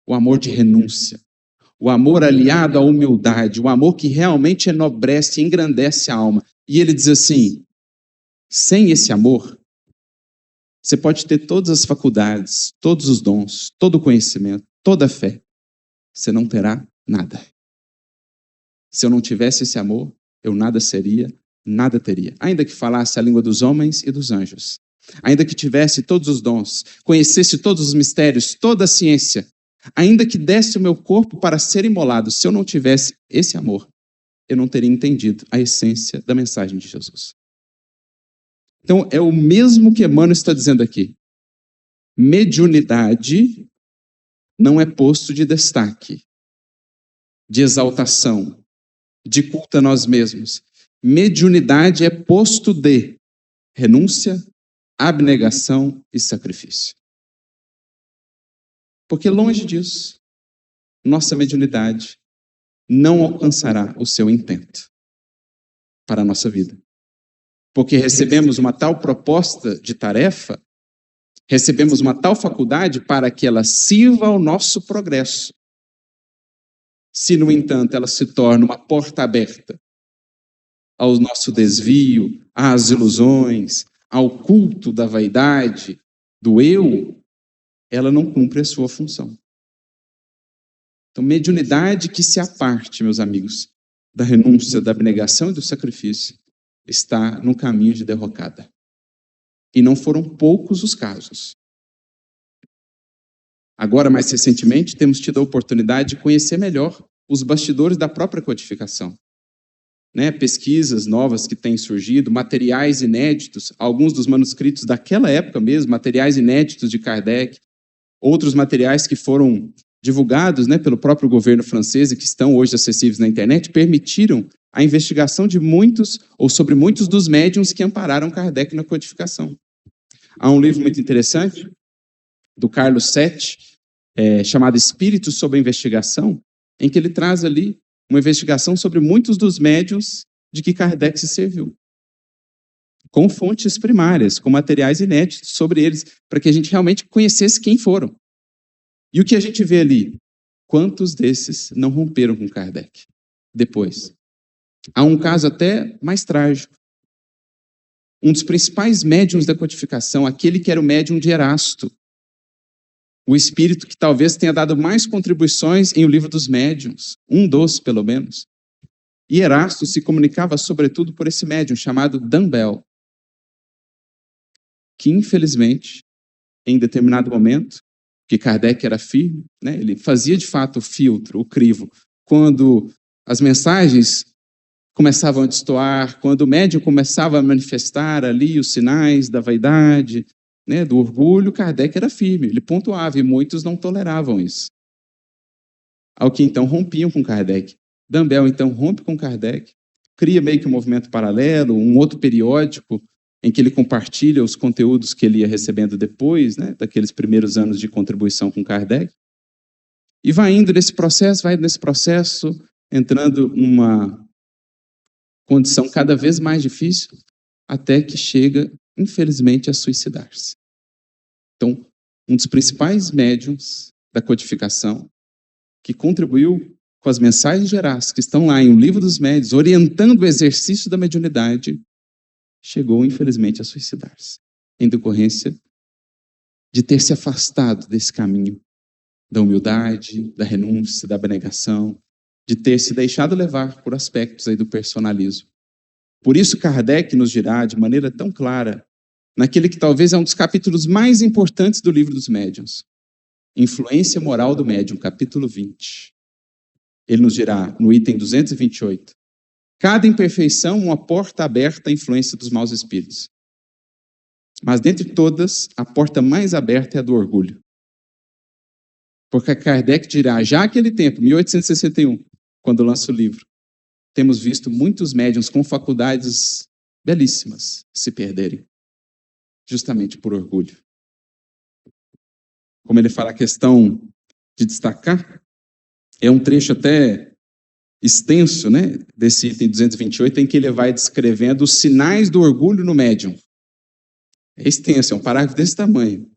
o amor de renúncia, o amor aliado à humildade, o amor que realmente enobrece e engrandece a alma. E ele diz assim: sem esse amor, você pode ter todas as faculdades, todos os dons, todo o conhecimento, toda a fé. Você não terá nada. Se eu não tivesse esse amor, eu nada seria, nada teria. Ainda que falasse a língua dos homens e dos anjos. Ainda que tivesse todos os dons, conhecesse todos os mistérios, toda a ciência. Ainda que desse o meu corpo para ser imolado, se eu não tivesse esse amor, eu não teria entendido a essência da mensagem de Jesus. Então, é o mesmo que Emmanuel está dizendo aqui. Mediunidade não é posto de destaque, de exaltação, de culto a nós mesmos. Mediunidade é posto de renúncia, abnegação e sacrifício. Porque longe disso, nossa mediunidade não alcançará o seu intento para a nossa vida. Porque recebemos uma tal proposta de tarefa, recebemos uma tal faculdade para que ela sirva ao nosso progresso. Se, no entanto, ela se torna uma porta aberta ao nosso desvio, às ilusões, ao culto da vaidade, do eu, ela não cumpre a sua função. Então, mediunidade que se aparte, meus amigos, da renúncia, da abnegação e do sacrifício, está no caminho de derrocada. E não foram poucos os casos. Agora, mais recentemente, temos tido a oportunidade de conhecer melhor os bastidores da própria codificação. Né? Pesquisas novas que têm surgido, materiais inéditos, alguns dos manuscritos daquela época mesmo, materiais inéditos de Kardec, outros materiais que foram divulgados, né, pelo próprio governo francês e que estão hoje acessíveis na internet, permitiram a investigação de muitos, ou sobre muitos dos médiuns que ampararam Kardec na codificação. Há um livro muito interessante, do Carlos Sete, chamado Espíritos sob a Investigação, em que ele traz ali uma investigação sobre muitos dos médiuns de que Kardec se serviu, com fontes primárias, com materiais inéditos sobre eles, para que a gente realmente conhecesse quem foram. E o que a gente vê ali? Quantos desses não romperam com Kardec depois? Há um caso até mais trágico. Um dos principais médiuns da codificação, aquele que era o médium de Erasto, o espírito que talvez tenha dado mais contribuições em O Livro dos Médiuns, um dos, pelo menos. E Erasto se comunicava sobretudo por esse médium chamado Dumbell, que infelizmente, em determinado momento, que Kardec era firme, né, ele fazia de fato o filtro, o crivo, quando as mensagens começavam a destoar, quando o médium começava a manifestar ali os sinais da vaidade, né, do orgulho, Kardec era firme, ele pontuava, e muitos não toleravam isso. Ao que então rompiam com Kardec. Dumbell então rompe com Kardec, cria meio que um movimento paralelo, um outro periódico, em que ele compartilha os conteúdos que ele ia recebendo depois, né, daqueles primeiros anos de contribuição com Kardec, e vai indo nesse processo, entrando numa condição cada vez mais difícil, até que chega, infelizmente, a suicidar-se. Então, um dos principais médiuns da codificação, que contribuiu com as mensagens gerais que estão lá em O Livro dos Médiuns, orientando o exercício da mediunidade, chegou, infelizmente, a suicidar-se, em decorrência de ter se afastado desse caminho da humildade, da renúncia, da abnegação, de ter se deixado levar por aspectos aí do personalismo. Por isso, Kardec nos dirá de maneira tão clara, naquele que talvez é um dos capítulos mais importantes do Livro dos Médiuns, Influência Moral do Médium, capítulo 20. Ele nos dirá, no item 228, cada imperfeição uma porta aberta à influência dos maus espíritos. Mas dentre todas, a porta mais aberta é a do orgulho. Porque Kardec dirá, já naquele tempo, 1861, quando lança o livro, temos visto muitos médiuns com faculdades belíssimas se perderem, justamente por orgulho. Como ele fala a questão de destacar, é um trecho até extenso, né, desse item 228, em que ele vai descrevendo os sinais do orgulho no médium. É extenso, é um parágrafo desse tamanho,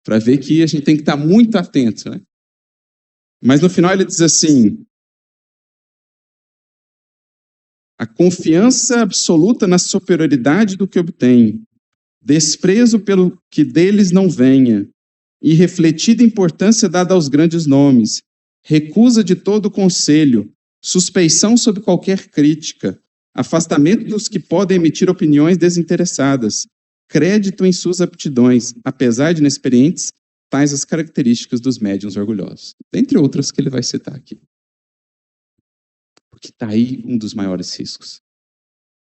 para ver que a gente tem que estar muito atento, né? Mas no final ele diz assim, a confiança absoluta na superioridade do que obtém, desprezo pelo que deles não venha, irrefletida importância dada aos grandes nomes, recusa de todo conselho, suspeição sob qualquer crítica, afastamento dos que podem emitir opiniões desinteressadas, crédito em suas aptidões, apesar de inexperientes, tais as características dos médiuns orgulhosos. Dentre outras que ele vai citar aqui. Porque está aí um dos maiores riscos.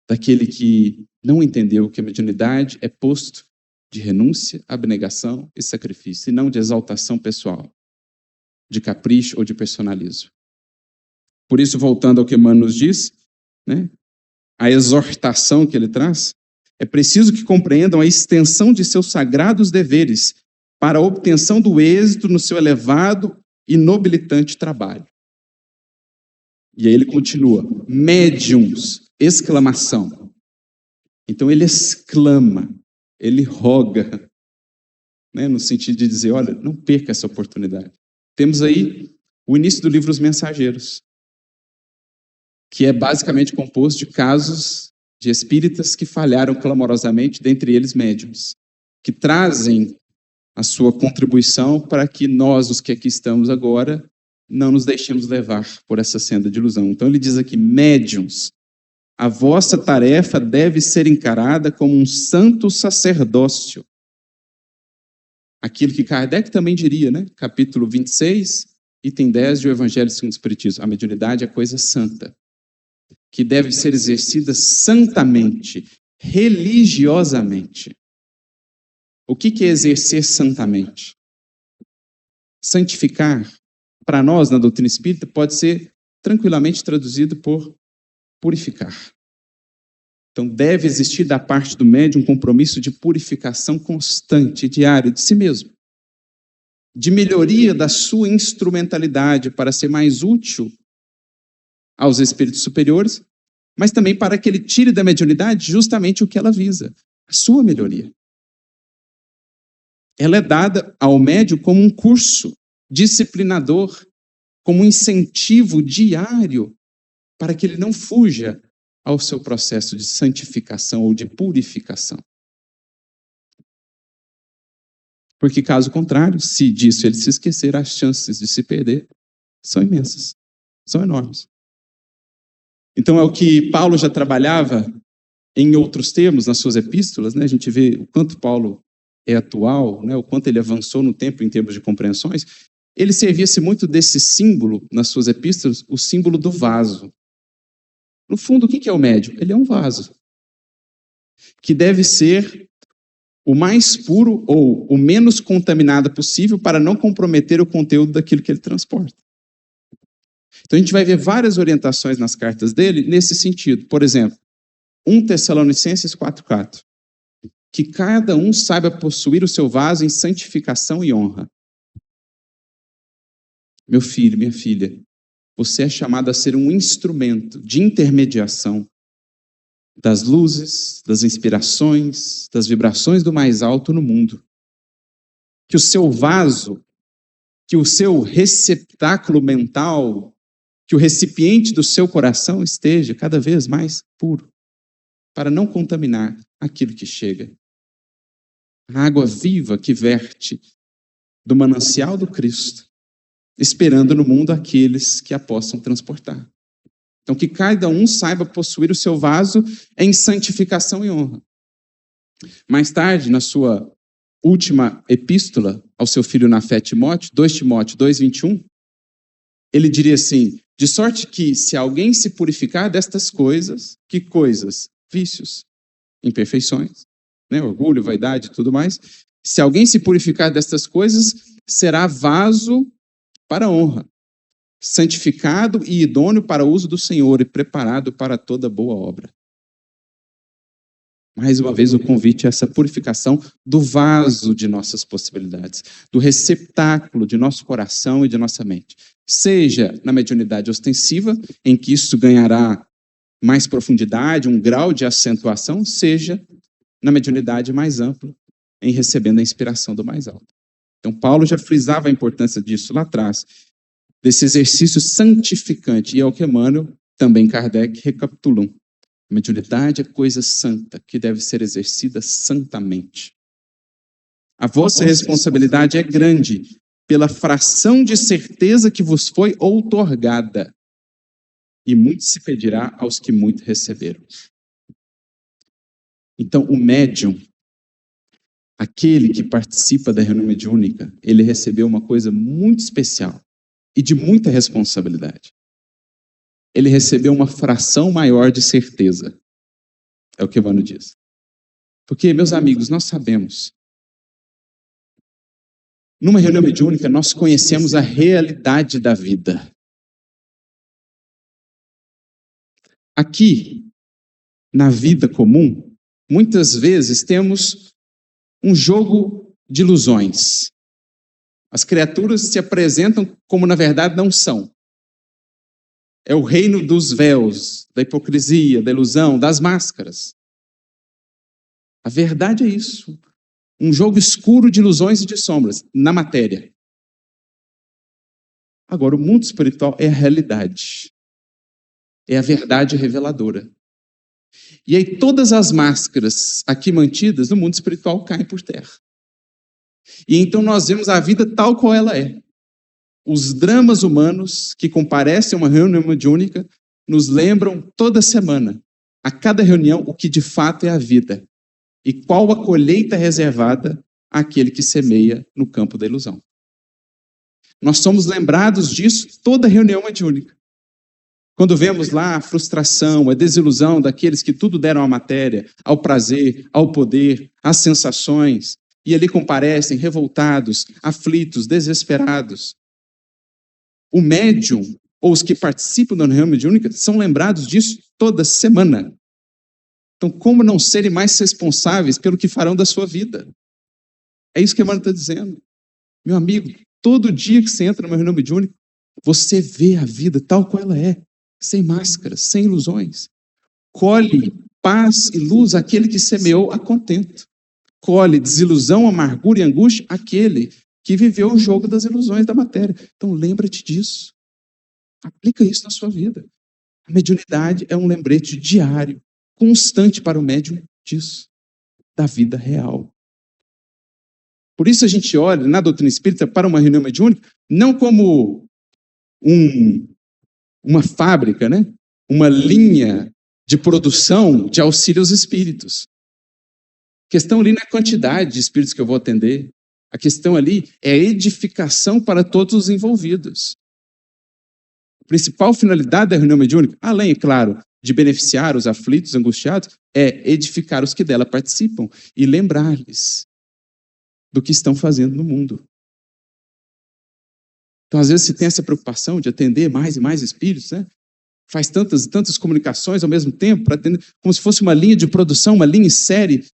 Daquele que não entendeu que a mediunidade é posto de renúncia, abnegação e sacrifício, e não de exaltação pessoal, de capricho ou de personalismo. Por isso, voltando ao que Emmanuel nos diz, né, a exortação que ele traz, é preciso que compreendam a extensão de seus sagrados deveres para a obtenção do êxito no seu elevado e nobilitante trabalho. E aí ele continua, médiuns, exclamação. Então ele exclama, ele roga, né, no sentido de dizer, olha, não perca essa oportunidade. Temos aí o início do livro Os Mensageiros, que é basicamente composto de casos de espíritas que falharam clamorosamente, dentre eles médiuns, que trazem a sua contribuição para que nós, os que aqui estamos agora, não nos deixemos levar por essa senda de ilusão. Então ele diz aqui, médiuns, a vossa tarefa deve ser encarada como um santo sacerdócio. Aquilo que Kardec também diria, né? Capítulo 26, item 10 do Evangelho segundo o Espiritismo. A mediunidade é coisa santa, que deve ser exercida santamente, religiosamente. O que é exercer santamente? Santificar, para nós, na doutrina espírita, pode ser tranquilamente traduzido por purificar. Então, deve existir da parte do médium um compromisso de purificação constante, diário, de si mesmo. de melhoria da sua instrumentalidade para ser mais útil aos espíritos superiores, mas também para que ele tire da mediunidade justamente o que ela visa, a sua melhoria. Ela é dada ao médium como um curso disciplinador, como um incentivo diário para que ele não fuja ao seu processo de santificação ou de purificação. Porque, caso contrário, se disso ele se esquecer, as chances de se perder são imensas, são enormes. Então, é o que Paulo já trabalhava em outros termos nas suas epístolas, né? A gente vê o quanto Paulo é atual, né? O quanto ele avançou no tempo em termos de compreensões. Ele servia-se muito desse símbolo nas suas epístolas, o símbolo do vaso. No fundo, o que é o médium? Ele é um vaso que deve ser o mais puro ou o menos contaminado possível para não comprometer o conteúdo daquilo que ele transporta. Então a gente vai ver várias orientações nas cartas dele nesse sentido. Por exemplo, 1 Tessalonicenses 4:4. Que cada um saiba possuir o seu vaso em santificação e honra. Meu filho, minha filha, você é chamado a ser um instrumento de intermediação das luzes, das inspirações, das vibrações do mais alto no mundo. Que o seu vaso, que o seu receptáculo mental, que o recipiente do seu coração esteja cada vez mais puro, para não contaminar aquilo que chega. A água viva que verte do manancial do Cristo, esperando no mundo aqueles que a possam transportar. Então, que cada um saiba possuir o seu vaso em santificação e honra. Mais tarde, na sua última epístola ao seu filho na fé Timóteo, 2 Timóteo 2:21, ele diria assim: de sorte que, se alguém se purificar destas coisas, que coisas? Vícios, imperfeições, né? Orgulho, vaidade e tudo mais. Se alguém se purificar destas coisas, será vaso para honra, santificado e idôneo para o uso do Senhor e preparado para toda boa obra. Mais uma vez o convite a essa purificação do vaso de nossas possibilidades, do receptáculo de nosso coração e de nossa mente. Seja na mediunidade ostensiva, em que isso ganhará mais profundidade, um grau de acentuação, seja na mediunidade mais ampla, em recebendo a inspiração do mais alto. Então Paulo já frisava a importância disso lá atrás, desse exercício santificante, e é o que Emmanuel, também Kardec, recapitulam. A mediunidade é coisa santa, que deve ser exercida santamente. A vossa responsabilidade é grande, pela fração de certeza que vos foi outorgada, e muito se pedirá aos que muito receberam. Então, o médium, aquele que participa da reunião mediúnica, ele recebeu uma coisa muito especial e de muita responsabilidade. Ele recebeu uma fração maior de certeza. É o que Emmanuel diz. Porque, meus amigos, nós sabemos, numa reunião mediúnica, nós conhecemos a realidade da vida. Aqui, na vida comum, muitas vezes temos um jogo de ilusões. As criaturas se apresentam como, na verdade, não são. É o reino dos véus, da hipocrisia, da ilusão, das máscaras. A verdade é isso. Um jogo escuro de ilusões e de sombras na matéria. Agora, o mundo espiritual é a realidade. É a verdade reveladora. E aí todas as máscaras aqui mantidas no mundo espiritual caem por terra. E então nós vemos a vida tal qual ela é. Os dramas humanos que comparecem a uma reunião mediúnica nos lembram toda semana, a cada reunião, o que de fato é a vida. E qual a colheita reservada àquele que semeia no campo da ilusão. Nós somos lembrados disso toda reunião mediúnica. Quando vemos lá a frustração, a desilusão daqueles que tudo deram à matéria, ao prazer, ao poder, às sensações, e ali comparecem revoltados, aflitos, desesperados. O médium, ou os que participam da reunião mediúnica, são lembrados disso toda semana. Então, como não serem mais responsáveis pelo que farão da sua vida? É isso que Emmanuel está dizendo. Meu amigo, todo dia que você entra numa reunião mediúnica, você vê a vida tal qual ela é, sem máscaras, sem ilusões. Colhe paz e luz aquele que semeou a contento. Colhe desilusão, amargura e angústia aquele que viveu o jogo das ilusões da matéria. Então lembra-te disso. Aplica isso na sua vida. A mediunidade é um lembrete diário, constante para o médium disso, da vida real. Por isso a gente olha na doutrina espírita para uma reunião mediúnica não como uma fábrica, né? Uma linha de produção de auxílio aos espíritos. A questão ali não é a quantidade de espíritos que eu vou atender. A questão ali é a edificação para todos os envolvidos. A principal finalidade da reunião mediúnica, além, é claro, de beneficiar os aflitos, angustiados, é edificar os que dela participam e lembrar-lhes do que estão fazendo no mundo. Então, às vezes, se tem essa preocupação de atender mais e mais espíritos, né? Faz tantas e tantas comunicações ao mesmo tempo, para atender, como se fosse uma linha de produção, uma linha em série.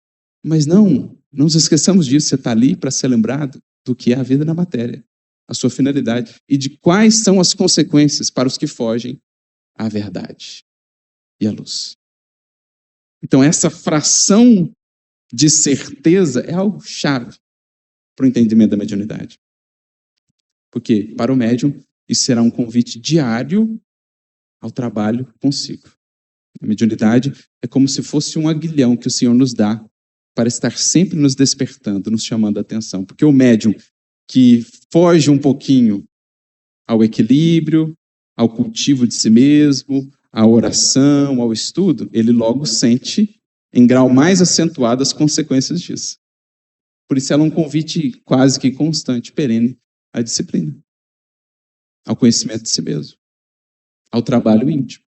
Mas não nos esqueçamos disso. Você está ali para ser lembrado do que é a vida na matéria, a sua finalidade, e de quais são as consequências para os que fogem à verdade e à luz. Então, essa fração de certeza é algo chave para o entendimento da mediunidade. Porque, para o médium, isso será um convite diário ao trabalho consigo. A mediunidade é como se fosse um aguilhão que o Senhor nos dá para estar sempre nos despertando, nos chamando a atenção. Porque o médium que foge um pouquinho ao equilíbrio, ao cultivo de si mesmo, à oração, ao estudo, ele logo sente, em grau mais acentuado, as consequências disso. Por isso ela é um convite quase que constante, perene, à disciplina, ao conhecimento de si mesmo, ao trabalho íntimo.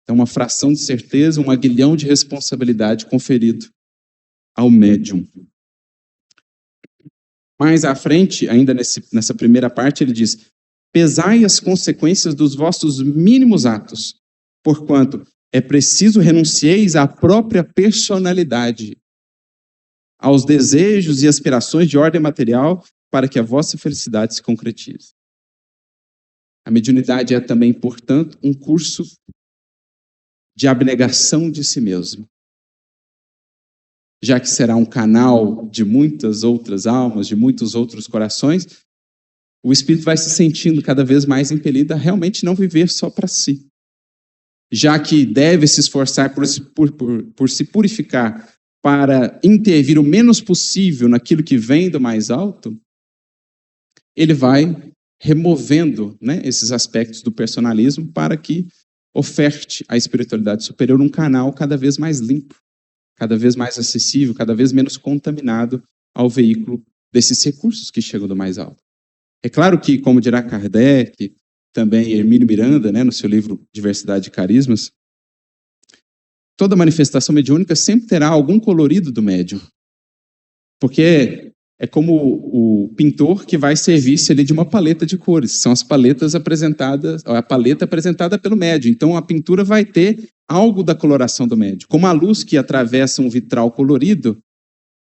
Então, uma fração de certeza, um aguilhão de responsabilidade conferido ao médium. Mais à frente, ainda nessa primeira parte, ele diz: pesai as consequências dos vossos mínimos atos, porquanto é preciso renuncieis à própria personalidade, aos desejos e aspirações de ordem material, para que a vossa felicidade se concretize. A mediunidade é também, portanto, um curso de abnegação de si mesmo. Já que será um canal de muitas outras almas, de muitos outros corações, o espírito vai se sentindo cada vez mais impelido a realmente não viver só para si. Já que deve se esforçar por se purificar para intervir o menos possível naquilo que vem do mais alto, ele vai removendo, né, esses aspectos do personalismo para que oferte à espiritualidade superior um canal cada vez mais limpo, cada vez mais acessível, cada vez menos contaminado ao veículo desses recursos que chegam do mais alto. É claro que, como dirá Kardec, também Hermínio Miranda, né, no seu livro Diversidade de Carismas, toda manifestação mediúnica sempre terá algum colorido do médium. Porque é como o pintor que vai servir-se ali de uma paleta de cores. São as paletas apresentadas, a paleta apresentada pelo médium. Então a pintura vai ter algo da coloração do médium. Como a luz que atravessa um vitral colorido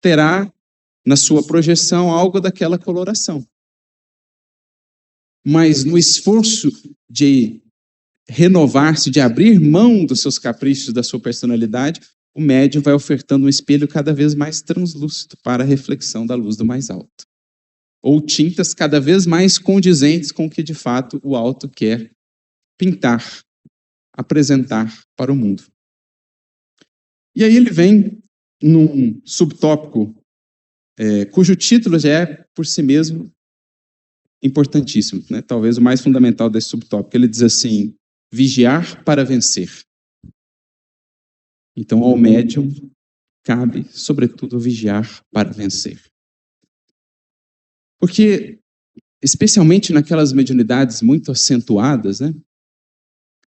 terá na sua projeção algo daquela coloração. Mas no esforço de renovar-se, de abrir mão dos seus caprichos, da sua personalidade, o médium vai ofertando um espelho cada vez mais translúcido para a reflexão da luz do mais alto. Ou tintas cada vez mais condizentes com o que de fato o alto quer pintar, apresentar para o mundo. E aí ele vem num subtópico cujo título já é por si mesmo importantíssimo, né? Talvez o mais fundamental desse subtópico. Ele diz assim: vigiar para vencer. Então, ao médium cabe, sobretudo, vigiar para vencer. Porque, especialmente naquelas mediunidades muito acentuadas, né,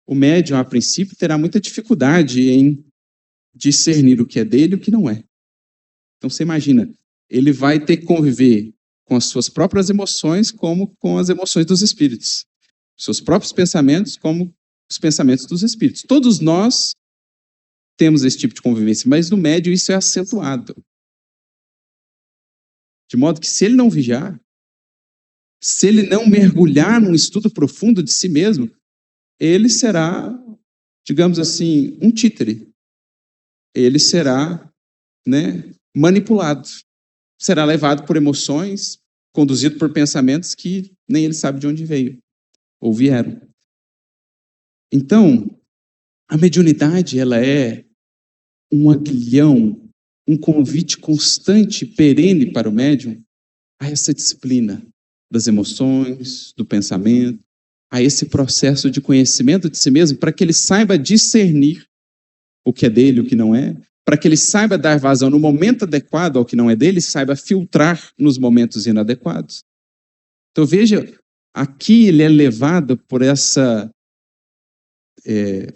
o médium, a princípio, terá muita dificuldade em discernir o que é dele e o que não é. Então, você imagina, ele vai ter que conviver com as suas próprias emoções como com as emoções dos espíritos. Seus próprios pensamentos como os pensamentos dos espíritos. Todos nós temos esse tipo de convivência, mas no médium isso é acentuado. De modo que se ele não vigiar, se ele não mergulhar num estudo profundo de si mesmo, ele será, digamos assim, um títere. Ele será, manipulado. Será levado por emoções, conduzido por pensamentos que nem ele sabe de onde veio ou vieram. Então, a mediunidade, ela é um aguilhão, um convite constante, perene para o médium a essa disciplina das emoções, do pensamento, a esse processo de conhecimento de si mesmo, para que ele saiba discernir o que é dele e o que não é, para que ele saiba dar vazão no momento adequado ao que não é dele, saiba filtrar nos momentos inadequados. Então veja, aqui ele é levado por essa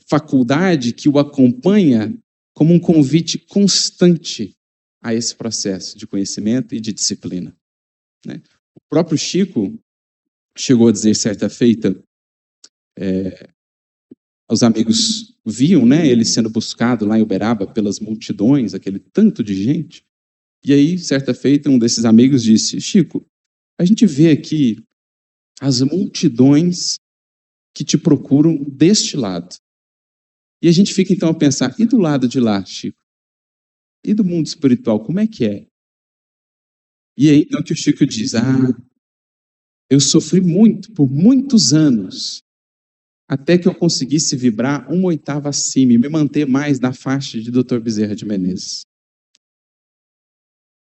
faculdade que o acompanha como um convite constante a esse processo de conhecimento e de disciplina. O próprio Chico chegou a dizer certa feita, os amigos viam, ele sendo buscado lá em Uberaba pelas multidões, aquele tanto de gente, e aí, certa feita, um desses amigos disse: Chico, a gente vê aqui as multidões que te procuram deste lado. E a gente fica então a pensar, e do lado de lá, Chico? E do mundo espiritual, como é que é? E aí então que o Chico diz, eu sofri muito, por muitos anos, até que eu conseguisse vibrar 1/8 acima e me manter mais na faixa de Dr. Bezerra de Menezes.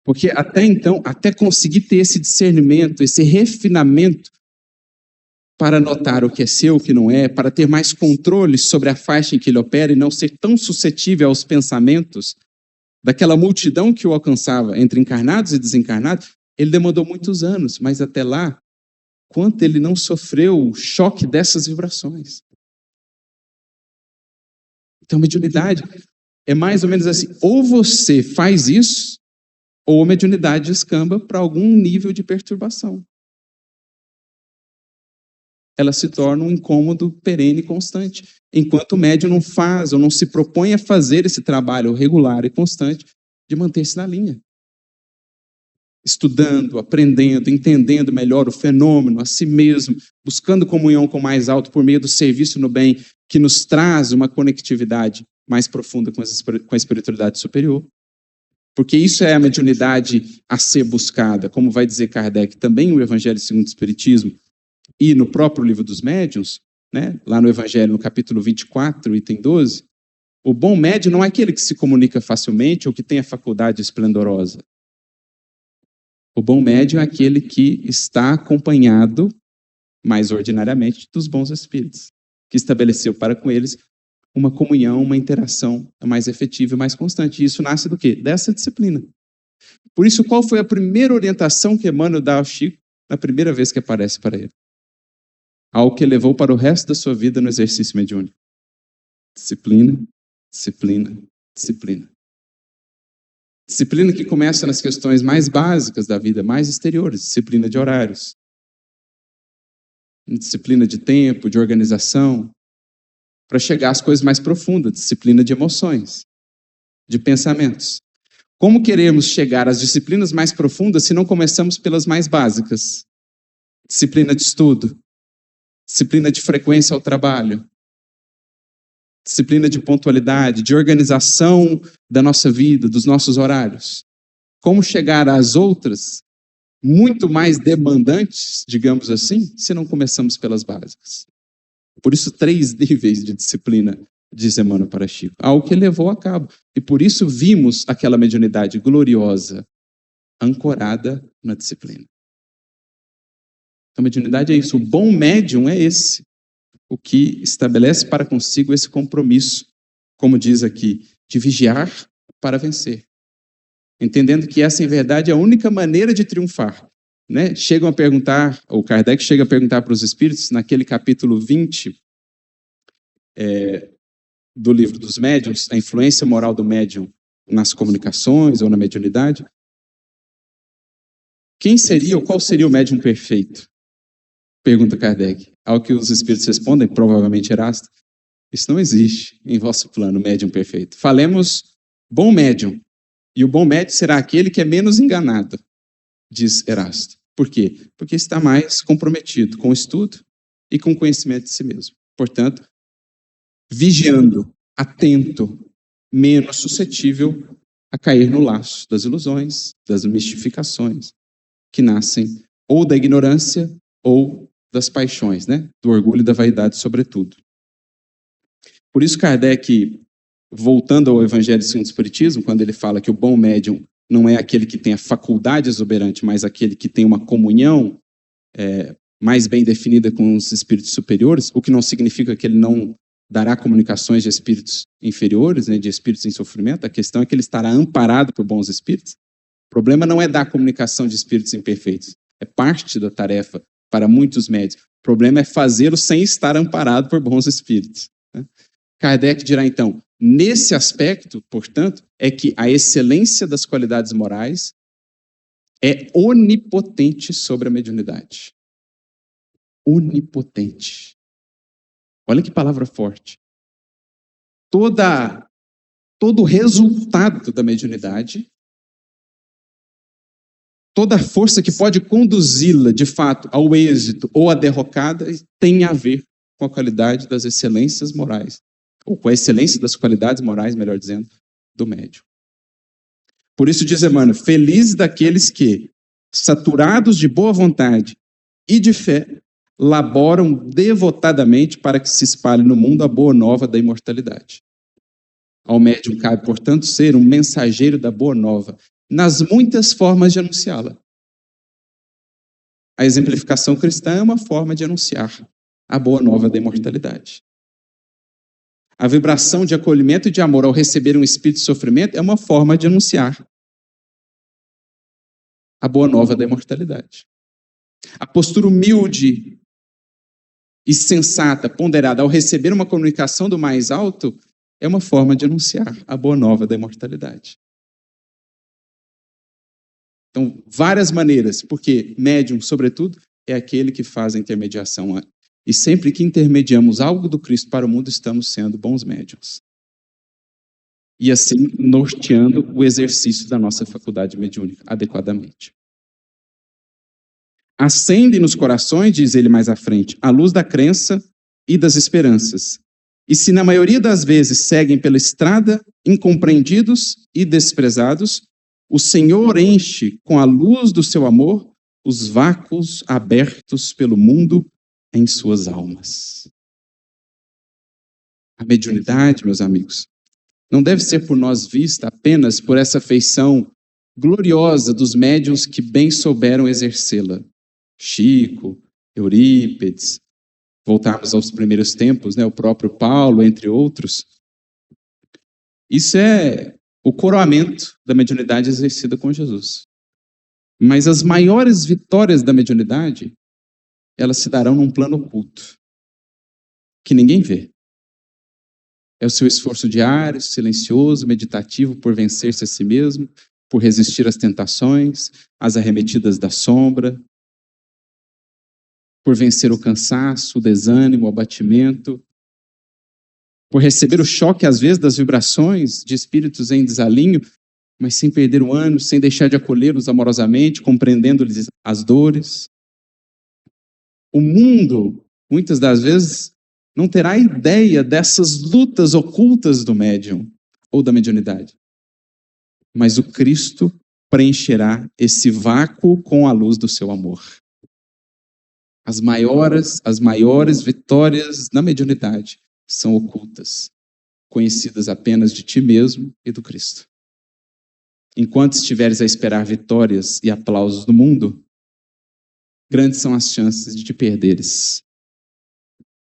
Porque até então, até conseguir ter esse discernimento, esse refinamento, para notar o que é seu, o que não é, para ter mais controle sobre a faixa em que ele opera e não ser tão suscetível aos pensamentos daquela multidão que o alcançava entre encarnados e desencarnados, ele demandou muitos anos, mas até lá, quanto ele não sofreu o choque dessas vibrações. Então, mediunidade é mais ou menos assim, ou você faz isso, ou a mediunidade descamba para algum nível de perturbação. Ela se torna um incômodo perene e constante, enquanto o médium não faz ou não se propõe a fazer esse trabalho regular e constante de manter-se na linha. Estudando, aprendendo, entendendo melhor o fenômeno, a si mesmo, buscando comunhão com o mais alto por meio do serviço no bem, que nos traz uma conectividade mais profunda com a espiritualidade superior. Porque isso é a mediunidade a ser buscada, como vai dizer Kardec, também o Evangelho segundo o Espiritismo, e no próprio Livro dos Médiuns, lá no Evangelho, no capítulo 24, item 12, o bom médium não é aquele que se comunica facilmente ou que tem a faculdade esplendorosa. O bom médium é aquele que está acompanhado, mais ordinariamente, dos bons espíritos, que estabeleceu para com eles uma comunhão, uma interação mais efetiva e mais constante. E isso nasce do quê? Dessa disciplina. Por isso, qual foi a primeira orientação que Emmanuel dá ao Chico na primeira vez que aparece para ele? Algo que levou para o resto da sua vida no exercício mediúnico. Disciplina, disciplina, disciplina. Disciplina que começa nas questões mais básicas da vida, mais exteriores. Disciplina de horários. Disciplina de tempo, de organização. Para chegar às coisas mais profundas. Disciplina de emoções, de pensamentos. Como queremos chegar às disciplinas mais profundas se não começamos pelas mais básicas? Disciplina de estudo. Disciplina de frequência ao trabalho, disciplina de pontualidade, de organização da nossa vida, dos nossos horários. Como chegar às outras, muito mais demandantes, digamos assim, se não começamos pelas básicas. Por isso, 3 níveis de disciplina, diz Emmanuel para Chico, algo que levou a cabo. E por isso vimos aquela mediunidade gloriosa, ancorada na disciplina. A mediunidade é isso, o bom médium é esse, o que estabelece para consigo esse compromisso, como diz aqui, de vigiar para vencer. Entendendo que essa, em verdade, é a única maneira de triunfar. Chegam a perguntar, ou Kardec chega a perguntar para os espíritos, naquele capítulo 20 do Livro dos Médiuns, a influência moral do médium nas comunicações ou na mediunidade, quem seria ou qual seria o médium perfeito? Pergunta Kardec. Ao que os espíritos respondem, provavelmente Erasto, isso não existe em vosso plano, médium perfeito. Falemos bom médium. E o bom médium será aquele que é menos enganado. diz Erasto. Por quê? Porque está mais comprometido com o estudo e com o conhecimento de si mesmo. Portanto, vigiando, atento, menos suscetível a cair no laço das ilusões, das mistificações, que nascem ou da ignorância ou das paixões, né? Do orgulho e da vaidade, sobretudo. Por isso, Kardec, voltando ao Evangelho segundo o Espiritismo, quando ele fala que o bom médium não é aquele que tem a faculdade exuberante, mas aquele que tem uma comunhão mais bem definida com os espíritos superiores, o que não significa que ele não dará comunicações de espíritos inferiores, né, de espíritos em sofrimento. A questão é que ele estará amparado por bons espíritos. O problema não é dar comunicação de espíritos imperfeitos. É parte da tarefa para muitos médios. O problema é fazê-lo sem estar amparado por bons espíritos, né? Kardec dirá, então, nesse aspecto, portanto, é que a excelência das qualidades morais é onipotente sobre a mediunidade. Onipotente. Olha que palavra forte. Todo o resultado da mediunidade, toda a força que pode conduzi-la, de fato, ao êxito ou à derrocada, tem a ver com a qualidade das excelências morais, ou com a excelência das qualidades morais, melhor dizendo, do médium. Por isso diz Emmanuel, felizes daqueles que, saturados de boa vontade e de fé, laboram devotadamente para que se espalhe no mundo a boa nova da imortalidade. Ao médium cabe, portanto, ser um mensageiro da boa nova, nas muitas formas de anunciá-la. A exemplificação cristã é uma forma de anunciar a boa nova da imortalidade. A vibração de acolhimento e de amor ao receber um espírito de sofrimento é uma forma de anunciar a boa nova da imortalidade. A postura humilde e sensata, ponderada, ao receber uma comunicação do mais alto, é uma forma de anunciar a boa nova da imortalidade. Então, várias maneiras, porque médium, sobretudo, é aquele que faz a intermediação. E sempre que intermediamos algo do Cristo para o mundo, estamos sendo bons médiuns. E assim, norteando o exercício da nossa faculdade mediúnica adequadamente. Acende nos corações, diz ele mais à frente, a luz da crença e das esperanças. E se na maioria das vezes seguem pela estrada, incompreendidos e desprezados, o Senhor enche com a luz do seu amor os vácuos abertos pelo mundo em suas almas. A mediunidade, meus amigos, não deve ser por nós vista apenas por essa feição gloriosa dos médiuns que bem souberam exercê-la. Chico, Eurípides, voltarmos aos primeiros tempos, né, o próprio Paulo, entre outros. Isso é o coroamento da mediunidade exercida com Jesus. Mas as maiores vitórias da mediunidade, elas se darão num plano oculto, que ninguém vê. É o seu esforço diário, silencioso, meditativo por vencer-se a si mesmo, por resistir às tentações, às arremetidas da sombra, por vencer o cansaço, o desânimo, o abatimento, por receber o choque, às vezes, das vibrações de espíritos em desalinho, mas sem perder o ânimo, sem deixar de acolhê-los amorosamente, compreendendo-lhes as dores. O mundo, muitas das vezes, não terá ideia dessas lutas ocultas do médium ou da mediunidade. Mas o Cristo preencherá esse vácuo com a luz do seu amor. As maiores vitórias na mediunidade são ocultas, conhecidas apenas de ti mesmo e do Cristo. Enquanto estiveres a esperar vitórias e aplausos no mundo, grandes são as chances de te perderes.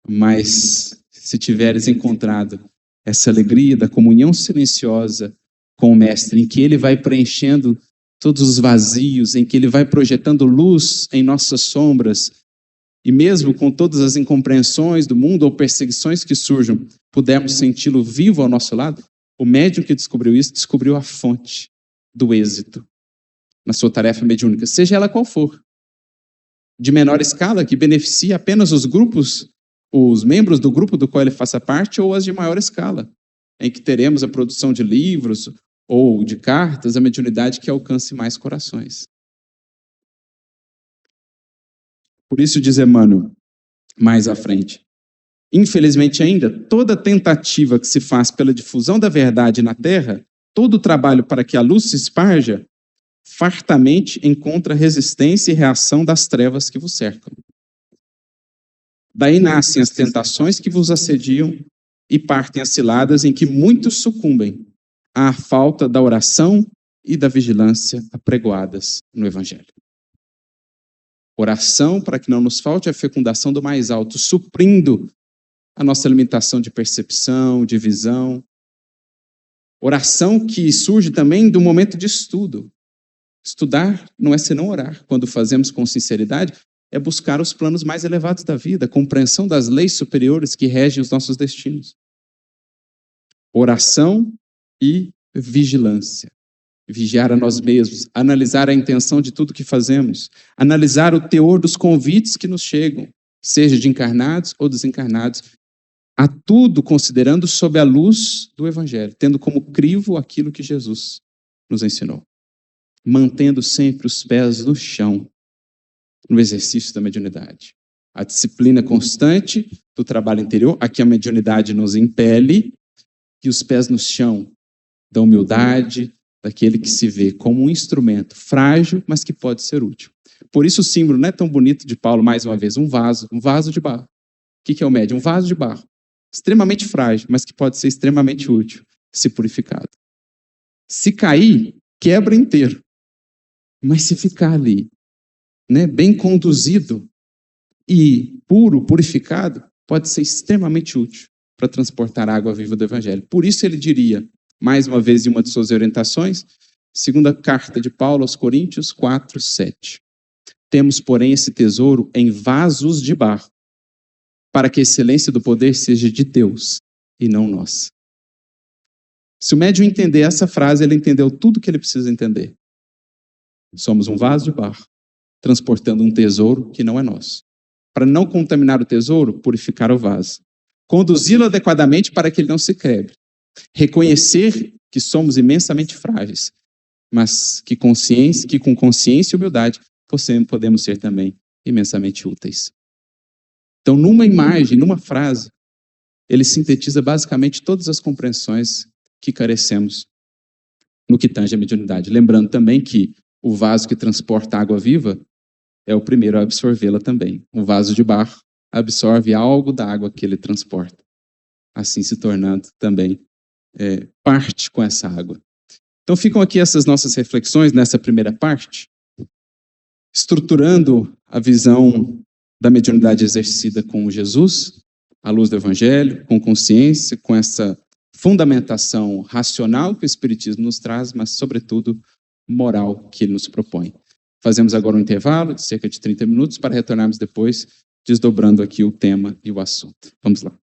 Mas se tiveres encontrado essa alegria da comunhão silenciosa com o Mestre, em que Ele vai preenchendo todos os vazios, em que Ele vai projetando luz em nossas sombras, e mesmo com todas as incompreensões do mundo ou perseguições que surjam, pudermos senti-lo vivo ao nosso lado, o médium que descobriu isso, descobriu a fonte do êxito na sua tarefa mediúnica, seja ela qual for. De menor escala, que beneficia apenas os grupos, os membros do grupo do qual ele faça parte, ou as de maior escala, em que teremos a produção de livros ou de cartas, a mediunidade que alcance mais corações. Por isso diz Emmanuel, mais à frente, infelizmente ainda, toda tentativa que se faz pela difusão da verdade na Terra, todo o trabalho para que a luz se esparja, fartamente encontra resistência e reação das trevas que vos cercam. Daí nascem as tentações que vos assediam e partem as ciladas em que muitos sucumbem à falta da oração e da vigilância apregoadas no Evangelho. Oração para que não nos falte a fecundação do mais alto, suprindo a nossa limitação de percepção, de visão. Oração que surge também do momento de estudo. Estudar não é senão orar. Quando fazemos com sinceridade, é buscar os planos mais elevados da vida, a compreensão das leis superiores que regem os nossos destinos. Oração e vigilância. Vigiar a nós mesmos, analisar a intenção de tudo que fazemos, analisar o teor dos convites que nos chegam, seja de encarnados ou desencarnados, a tudo considerando sob a luz do Evangelho, tendo como crivo aquilo que Jesus nos ensinou. Mantendo sempre os pés no chão, no exercício da mediunidade. A disciplina constante do trabalho interior, a que a mediunidade nos impele, e os pés no chão da humildade, daquele que se vê como um instrumento frágil, mas que pode ser útil. Por isso o símbolo não é tão bonito de Paulo, mais uma vez, um vaso de barro. O que é o médium? Um vaso de barro. Extremamente frágil, mas que pode ser extremamente útil, se purificado. Se cair, quebra inteiro. Mas se ficar ali, bem conduzido e puro, purificado, pode ser extremamente útil para transportar a água viva do Evangelho. Por isso ele diria, mais uma vez em uma de suas orientações, segunda carta de Paulo aos Coríntios 4:7. Temos, porém, esse tesouro em vasos de barro, para que a excelência do poder seja de Deus e não nossa. Se o médium entender essa frase, ele entendeu tudo que ele precisa entender. Somos um vaso de barro, transportando um tesouro que não é nosso. Para não contaminar o tesouro, purificar o vaso. Conduzi-lo adequadamente para que ele não se quebre. Reconhecer que somos imensamente frágeis, mas que com consciência e humildade podemos ser também imensamente úteis. Então, numa imagem, numa frase, ele sintetiza basicamente todas as compreensões que carecemos no que tange a mediunidade. Lembrando também que o vaso que transporta água viva é o primeiro a absorvê-la também. Um vaso de barro absorve algo da água que ele transporta, assim se tornando também parte com essa água. Então ficam aqui essas nossas reflexões nessa primeira parte, estruturando a visão da mediunidade exercida com Jesus, à luz do Evangelho, com consciência, com essa fundamentação racional que o Espiritismo nos traz, mas sobretudo moral que ele nos propõe. Fazemos agora um intervalo de cerca de 30 minutos para retornarmos depois, desdobrando aqui o tema e o assunto. Vamos lá.